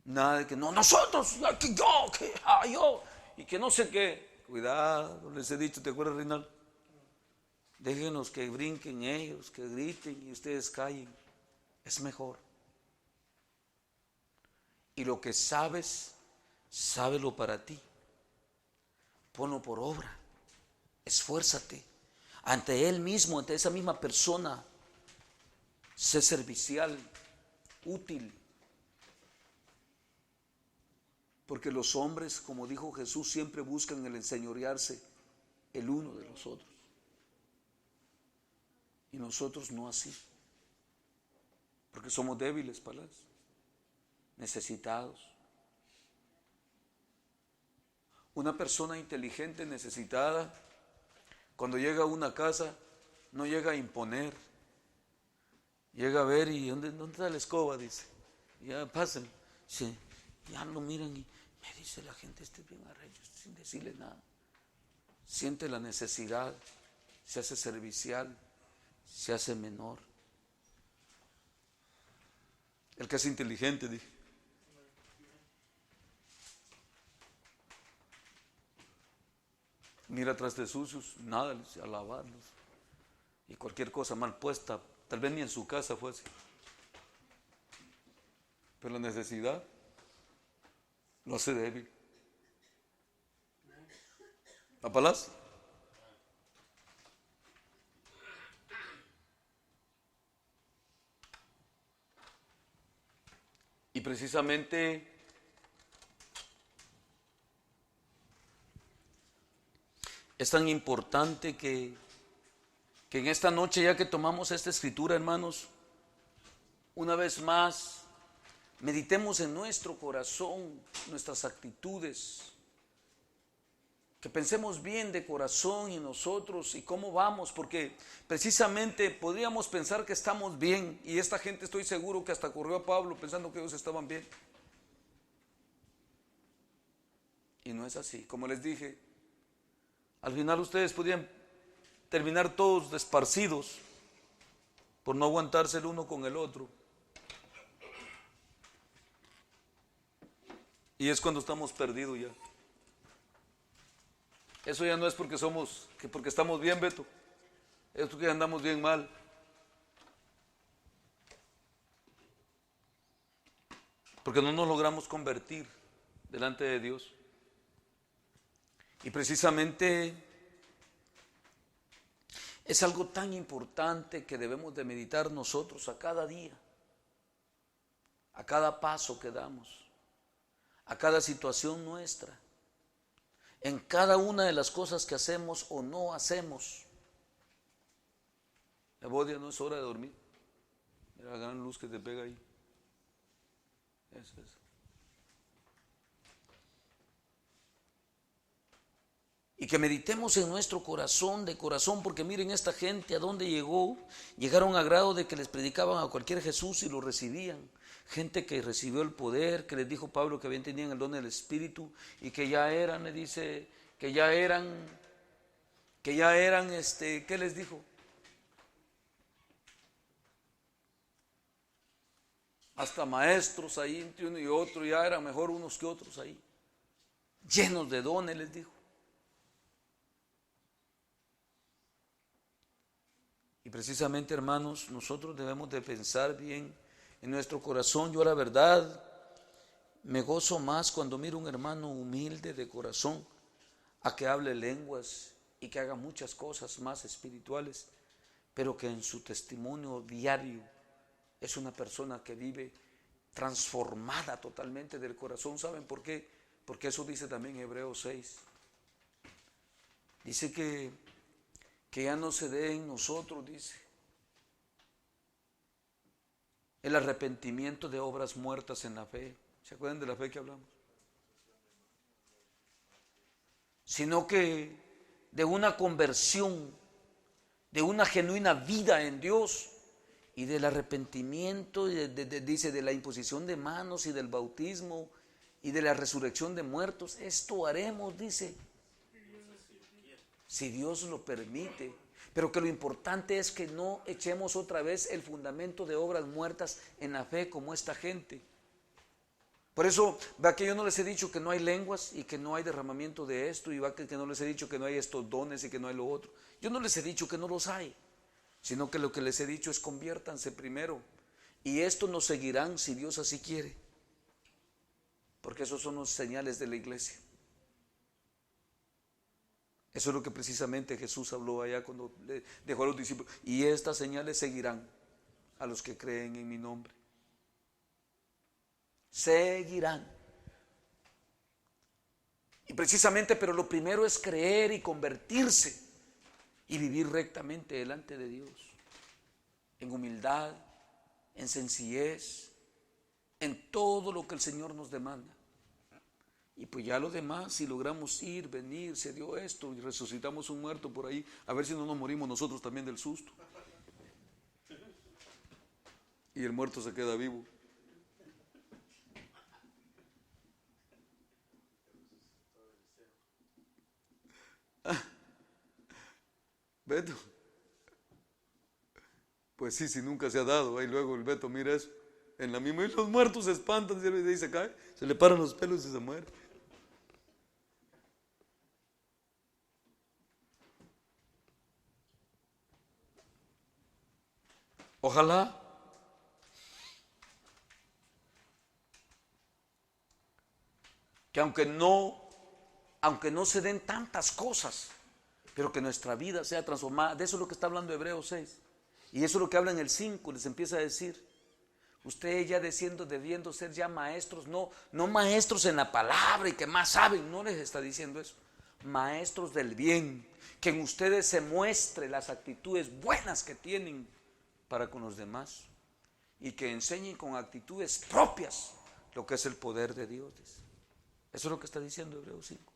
Nada de que no, nosotros, que yo, y que no sé qué. Cuidado, les he dicho, ¿te acuerdas, Reinaldo? Déjenos que brinquen ellos, que griten y ustedes callen. Es mejor. Y lo que sabes, sábelo para ti. Ponlo por obra. Esfuérzate. Ante Él mismo, ante esa misma persona, sé servicial, útil. Porque los hombres, como dijo Jesús, siempre buscan el enseñorearse el uno de los otros. Y nosotros no así. Porque somos débiles, palabras, necesitados. Una persona inteligente, necesitada, cuando llega a una casa, no llega a imponer. Llega a ver y ¿dónde está la escoba? Dice. Ya pasen. Sí. Ya lo miran y me dice la gente, este bien arrecho, sin decirle nada. Siente la necesidad, se hace servicial, se hace menor. El que es inteligente, dije. Mira atrás de sucios, nada, a lavarlos. Y cualquier cosa mal puesta, tal vez ni en su casa fue así. Pero la necesidad lo hace débil. ¿Apalas? Y precisamente es tan importante que en esta noche, ya que tomamos esta escritura, hermanos, una vez más, meditemos en nuestro corazón, nuestras actitudes, que pensemos bien de corazón en nosotros y cómo vamos, porque precisamente podríamos pensar que estamos bien, y esta gente estoy seguro que hasta corrió a Pablo pensando que ellos estaban bien. Y no es así, como les dije, al final ustedes podrían terminar todos desparcidos por no aguantarse el uno con el otro. Y es cuando estamos perdidos ya. Eso ya no es porque porque estamos bien, Beto. Es porque andamos bien mal. Porque no nos logramos convertir delante de Dios. Y precisamente es algo tan importante que debemos de meditar nosotros a cada día, a cada paso que damos, a cada situación nuestra, en cada una de las cosas que hacemos o no hacemos. Evodia, no es hora de dormir. Mira la gran luz que te pega ahí. Eso es. Y que meditemos en nuestro corazón, de corazón, porque miren esta gente a dónde llegó. Llegaron a grado de que les predicaban a cualquier Jesús y lo recibían. Gente que recibió el poder, que les dijo Pablo que habían tenido el don del Espíritu y que ya eran, le dice, ¿qué les dijo? Hasta maestros ahí entre uno y otro, ya eran mejor unos que otros ahí. Llenos de dones, les dijo. Y precisamente, hermanos, nosotros debemos de pensar bien en nuestro corazón. Yo la verdad me gozo más cuando miro un hermano humilde de corazón a que hable lenguas y que haga muchas cosas más espirituales, pero que en su testimonio diario es una persona que vive transformada totalmente del corazón. ¿Saben por qué? Porque eso dice también Hebreos 6. Dice que ya no se dé en nosotros, dice, el arrepentimiento de obras muertas en la fe. ¿Se acuerdan de la fe que hablamos? Sino que de una conversión, de una genuina vida en Dios y del arrepentimiento, dice, de la imposición de manos y del bautismo y de la resurrección de muertos. Esto haremos, dice, si Dios lo permite, pero que lo importante es que no echemos otra vez el fundamento de obras muertas en la fe como esta gente. Por eso, va que yo no les he dicho que no hay lenguas y que no hay derramamiento de esto, y va que no les he dicho que no hay estos dones y que no hay lo otro. Yo no les he dicho que no los hay, sino que lo que les he dicho es conviértanse primero, y esto nos seguirán si Dios así quiere. porque esos son los señales de la iglesia. Eso es lo que precisamente Jesús habló allá cuando le dejó a los discípulos. Y estas señales seguirán a los que creen en mi nombre. Seguirán. Y precisamente, pero lo primero es creer y convertirse y vivir rectamente delante de Dios. En humildad, en sencillez, en todo lo que el Señor nos demanda. Y pues ya lo demás, si logramos ir, venir, se dio esto y resucitamos un muerto por ahí, a ver si no nos morimos nosotros también del susto. Y el muerto se queda vivo. Beto. Pues sí, si nunca se ha dado. Ahí luego el Beto mira eso. En la misma, y los muertos se espantan, y de ahí se cae, se le paran los pelos y se muere. Ojalá que aunque no se den tantas cosas, pero que nuestra vida sea transformada. De eso es lo que está hablando Hebreos 6. Y eso es lo que habla en el 5, les empieza a decir. Ustedes ya debiendo ser ya maestros, no maestros en la palabra y que más saben, no les está diciendo eso. Maestros del bien, que en ustedes se muestre las actitudes buenas que tienen para con los demás y que enseñen con actitudes propias lo que es el poder de Dios. Dice. Eso es lo que está diciendo Hebreos 5,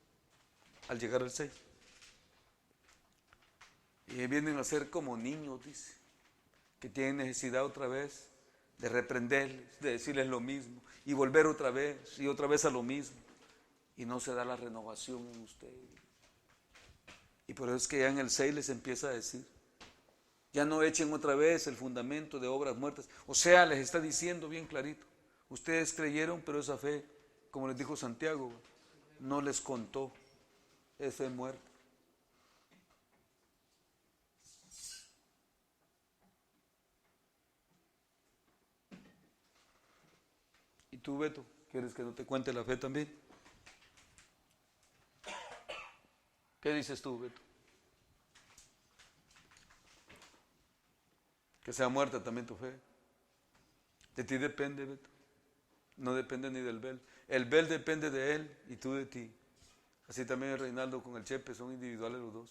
al llegar al 6. Y vienen a ser como niños, dice, que tienen necesidad otra vez de reprenderles, de decirles lo mismo y volver otra vez y otra vez a lo mismo, y no se da la renovación en ustedes. Y por eso es que ya en el 6 les empieza a decir, ya no echen otra vez el fundamento de obras muertas. O sea, les está diciendo bien clarito, ustedes creyeron, pero esa fe, como les dijo Santiago, no les contó, es fe muerta. ¿Y tú, Beto, quieres que no te cuente la fe también? ¿Qué dices tú, Beto? Que sea muerta también tu fe. De ti depende, Beto. No depende ni del Bel. El Bel depende de él y tú de ti. Así también el Reinaldo con el Chepe, son individuales los dos.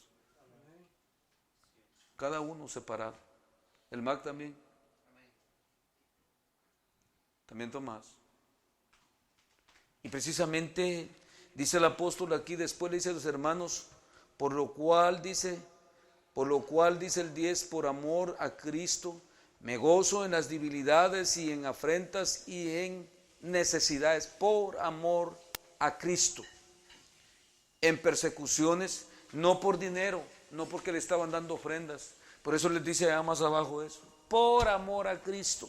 Cada uno separado. El Mac también. También Tomás. Y precisamente dice el apóstol aquí, después le dice a los hermanos, por lo cual dice el 10, por amor a Cristo, me gozo en las debilidades y en afrentas y en necesidades, por amor a Cristo, en persecuciones, no por dinero, no porque le estaban dando ofrendas, por eso les dice allá más abajo eso, por amor a Cristo.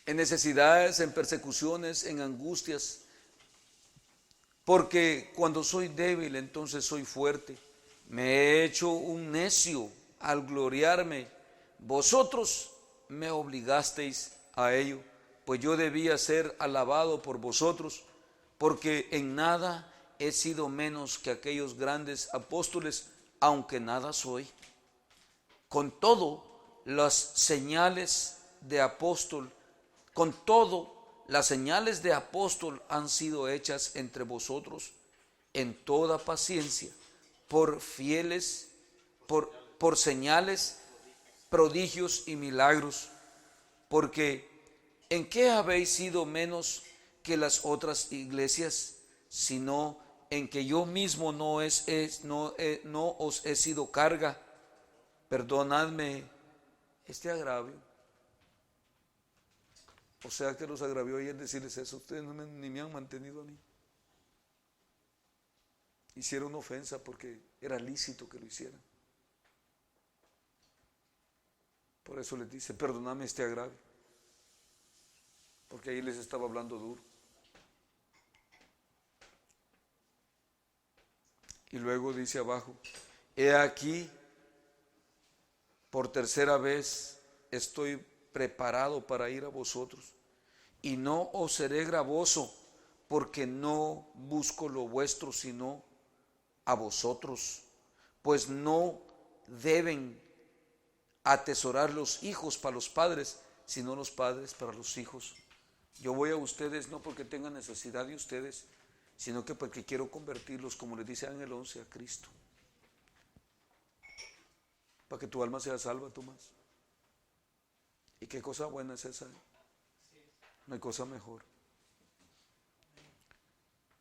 En necesidades, en persecuciones, en angustias, porque cuando soy débil, entonces soy fuerte. Me he hecho un necio al gloriarme. Vosotros me obligasteis a ello, pues yo debía ser alabado por vosotros, porque en nada he sido menos que aquellos grandes apóstoles, aunque nada soy. Con todo, las señales de apóstol han sido hechas entre vosotros en toda paciencia, por señales, prodigios y milagros, porque ¿en qué habéis sido menos que las otras iglesias, sino en que yo mismo no os he sido carga? Perdonadme este agravio. O sea que los agravió ayer decirles eso, ustedes ni me han mantenido a mí. Hicieron ofensa porque era lícito que lo hicieran. Por eso les dice, perdonadme este agravio. Porque ahí les estaba hablando duro. Y luego dice abajo, he aquí, por tercera vez estoy preparado para ir a vosotros, y no os seré gravoso, porque no busco lo vuestro, sino a vosotros, pues no deben atesorar los hijos para los padres, sino los padres para los hijos. Yo voy a ustedes no porque tenga necesidad de ustedes, sino que porque quiero convertirlos, como les dice en el 11, a Cristo, para que tu alma sea salva, Tomás. ¿Y qué cosa buena es esa? No hay cosa mejor.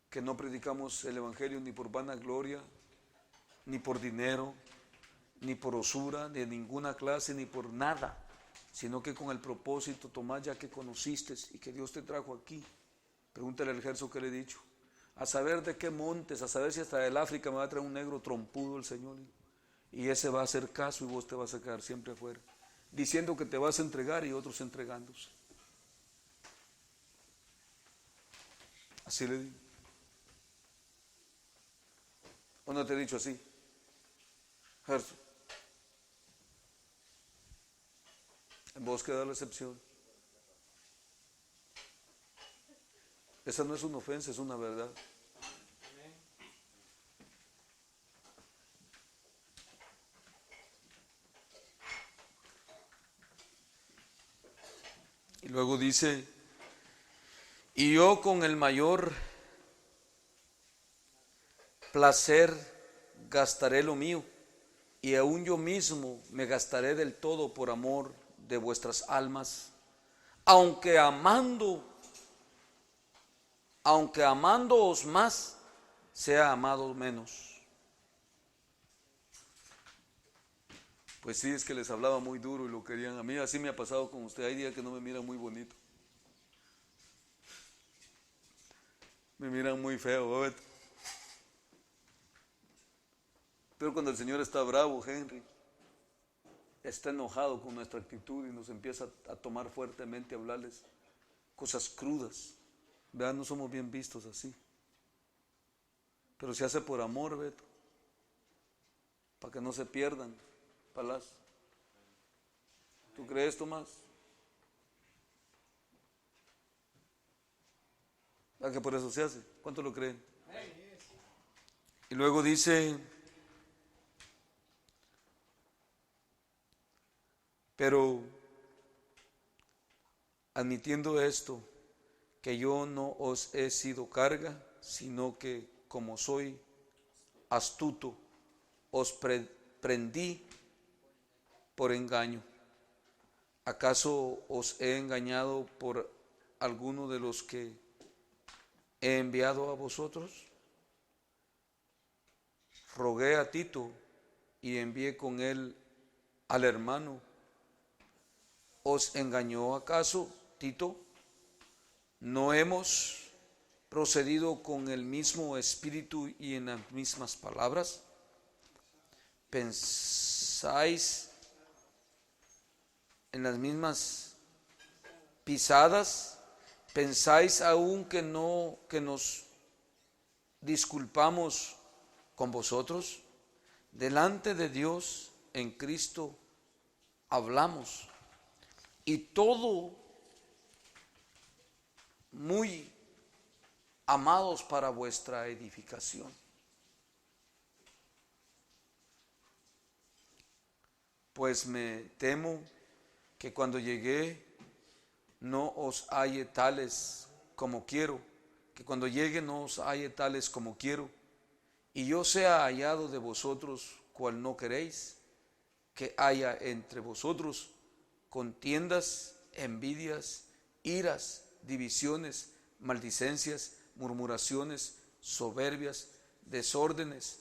Que no predicamos el Evangelio ni por vanagloria, ni por dinero, ni por usura, de ninguna clase, ni por nada, sino que con el propósito, Tomás, ya que conociste y que Dios te trajo aquí, pregúntale al ejército que le he dicho, a saber de qué montes, a saber si hasta del África me va a traer un negro trompudo el Señor, y ese va a hacer caso y vos te vas a quedar siempre afuera, diciendo que te vas a entregar y otros entregándose. Así le digo. ¿O no te he dicho así? Ejército. En vos queda la excepción. Esa no es una ofensa, es una verdad. Y luego dice, y yo con el mayor placer gastaré lo mío, y aún yo mismo me gastaré del todo por amor de vuestras almas, aunque amándoos más, sea amado menos. Pues sí, es que les hablaba muy duro y lo querían. A mí así me ha pasado con usted. Hay días que no me miran muy bonito, me miran muy feo, ¿verdad? Pero cuando el Señor está bravo, Henry, está enojado con nuestra actitud y nos empieza a tomar fuertemente, a hablarles cosas crudas. Vean, no somos bien vistos así. Pero se hace por amor, Beto, para que no se pierdan, Palaz. ¿Tú crees, Tomás? ¿A que por eso se hace? ¿Cuánto lo creen? Y luego dice, pero admitiendo esto, que yo no os he sido carga, sino que como soy astuto, os prendí por engaño. ¿Acaso os he engañado por alguno de los que he enviado a vosotros? Rogué a Tito y envié con él al hermano. ¿Os engañó acaso Tito? ¿No hemos procedido con el mismo espíritu y en las mismas palabras? ¿Pensáis en las mismas pisadas? ¿Pensáis aún que nos disculpamos con vosotros? Delante de Dios en Cristo hablamos, y todo muy amados para vuestra edificación. Pues me temo que cuando llegué no os halle tales como quiero, que cuando llegue no os halle tales como quiero, y yo sea hallado de vosotros cual no queréis, que haya entre vosotros contiendas, envidias, iras, divisiones, maldicencias, murmuraciones, soberbias, desórdenes,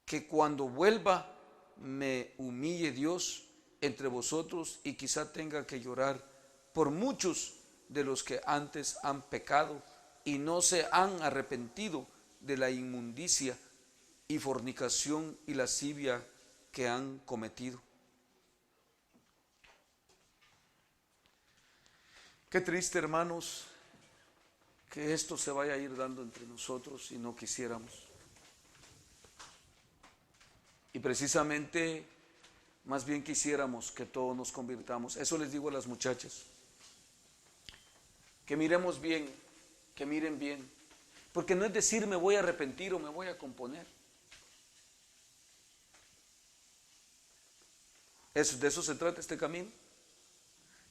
que cuando vuelva me humille Dios entre vosotros y quizá tenga que llorar por muchos de los que antes han pecado y no se han arrepentido de la inmundicia y fornicación y lascivia que han cometido. Qué triste, hermanos, que esto se vaya a ir dando entre nosotros y no quisiéramos. Y precisamente Más bien quisiéramos que todos nos convirtamos. Eso les digo a las muchachas. Que miremos bien, que miren bien. Porque no es decir me voy a arrepentir o me voy a componer. De eso se trata este camino.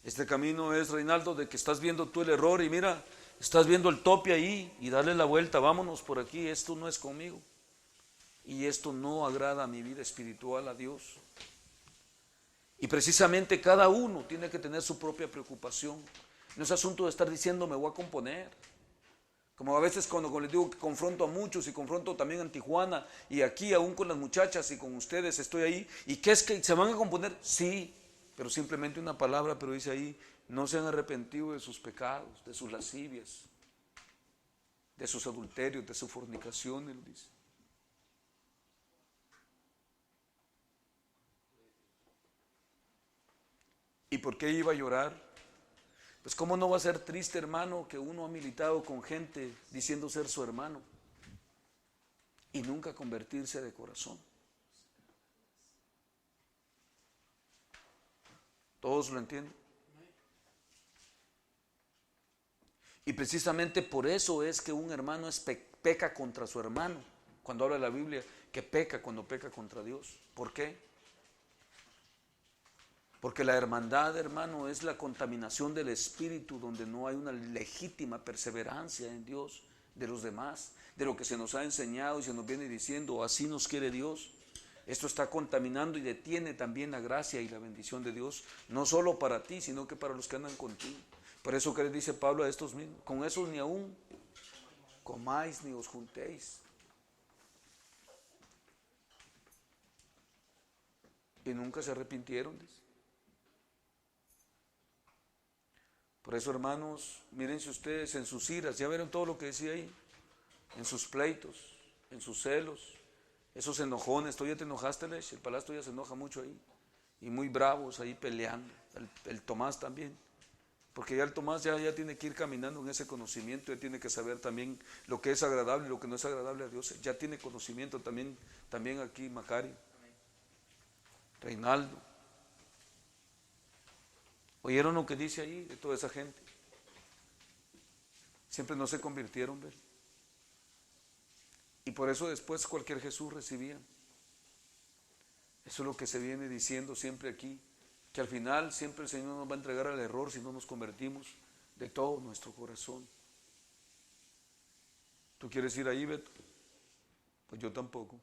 Este camino es, Reinaldo, de que estás viendo tú el error y mira, estás viendo el tope ahí y darle la vuelta, vámonos por aquí, esto no es conmigo. Y esto no agrada a mi vida espiritual, a Dios. Y precisamente cada uno tiene que tener su propia preocupación. No es asunto de estar diciendo me voy a componer. Como a veces cuando les digo que confronto a muchos y confronto también en Tijuana y aquí aún con las muchachas y con ustedes estoy ahí. ¿Y qué es que se van a componer? Sí, pero simplemente una palabra, pero dice ahí, no se han arrepentido de sus pecados, de sus lascivias, de sus adulterios, de sus fornicaciones, dice. ¿Y por qué iba a llorar? Pues cómo no va a ser triste, hermano, que uno ha militado con gente diciendo ser su hermano y nunca convertirse de corazón. ¿Todos lo entienden? Y precisamente por eso es que un hermano peca contra su hermano, cuando habla la Biblia, que peca cuando peca contra Dios. ¿Por qué? Porque la hermandad, hermano, es la contaminación del espíritu donde no hay una legítima perseverancia en Dios de los demás, de lo que se nos ha enseñado y se nos viene diciendo, así nos quiere Dios. Esto está contaminando y detiene también la gracia y la bendición de Dios, no solo para ti, sino que para los que andan contigo. Por eso que les dice Pablo a estos mismos, con esos ni aún comáis ni os juntéis. Y nunca se arrepintieron, dice. Por eso, hermanos, mírense ustedes en sus iras, ya vieron todo lo que decía ahí, en sus pleitos, en sus celos, esos enojones. Tú ya te enojaste, Lech, el Palasto ya se enoja mucho ahí, y muy bravos ahí peleando, el Tomás también, porque ya el Tomás ya tiene que ir caminando en ese conocimiento, ya tiene que saber también lo que es agradable y lo que no es agradable a Dios, ya tiene conocimiento también aquí Macario, Reinaldo. ¿Oyeron lo que dice ahí de toda esa gente? Siempre no se convirtieron, ¿ver? Y por eso después cualquier Jesús recibían. Eso es lo que se viene diciendo siempre aquí, que al final siempre el Señor nos va a entregar al error si no nos convertimos de todo nuestro corazón. ¿Tú quieres ir ahí, Beto? Pues yo tampoco.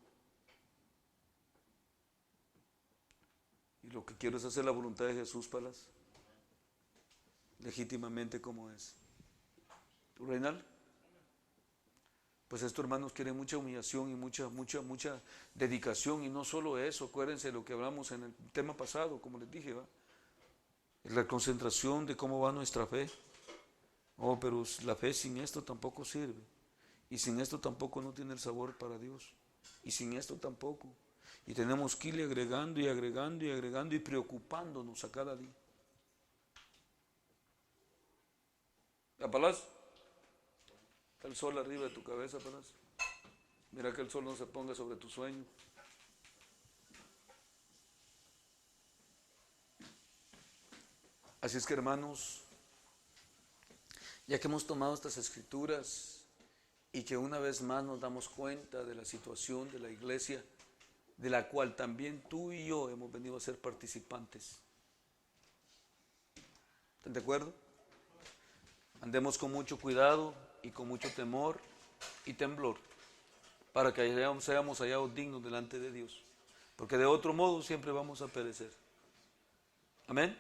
Y lo que quiero es hacer la voluntad de Jesús, Palas, legítimamente como es. ¿Tú, Reinaldo? Pues estos hermanos quieren mucha humillación y mucha dedicación, y no solo eso, acuérdense de lo que hablamos en el tema pasado, como les dije, ¿va? Es la concentración de cómo va nuestra fe. Oh, pero la fe sin esto tampoco sirve, y sin esto tampoco no tiene el sabor para Dios, y sin esto tampoco, y tenemos que irle agregando y agregando y agregando y preocupándonos a cada día. ¿La palabra? Está el sol arriba de tu cabeza, Palas. Mira que el sol no se ponga sobre tu sueño. Así es que, hermanos, ya que hemos tomado estas escrituras y que una vez más nos damos cuenta de la situación de la iglesia, de la cual también tú y yo hemos venido a ser participantes. ¿Están de acuerdo? Andemos con mucho cuidado y con mucho temor y temblor, para que seamos hallados dignos delante de Dios, porque de otro modo siempre vamos a perecer. Amén.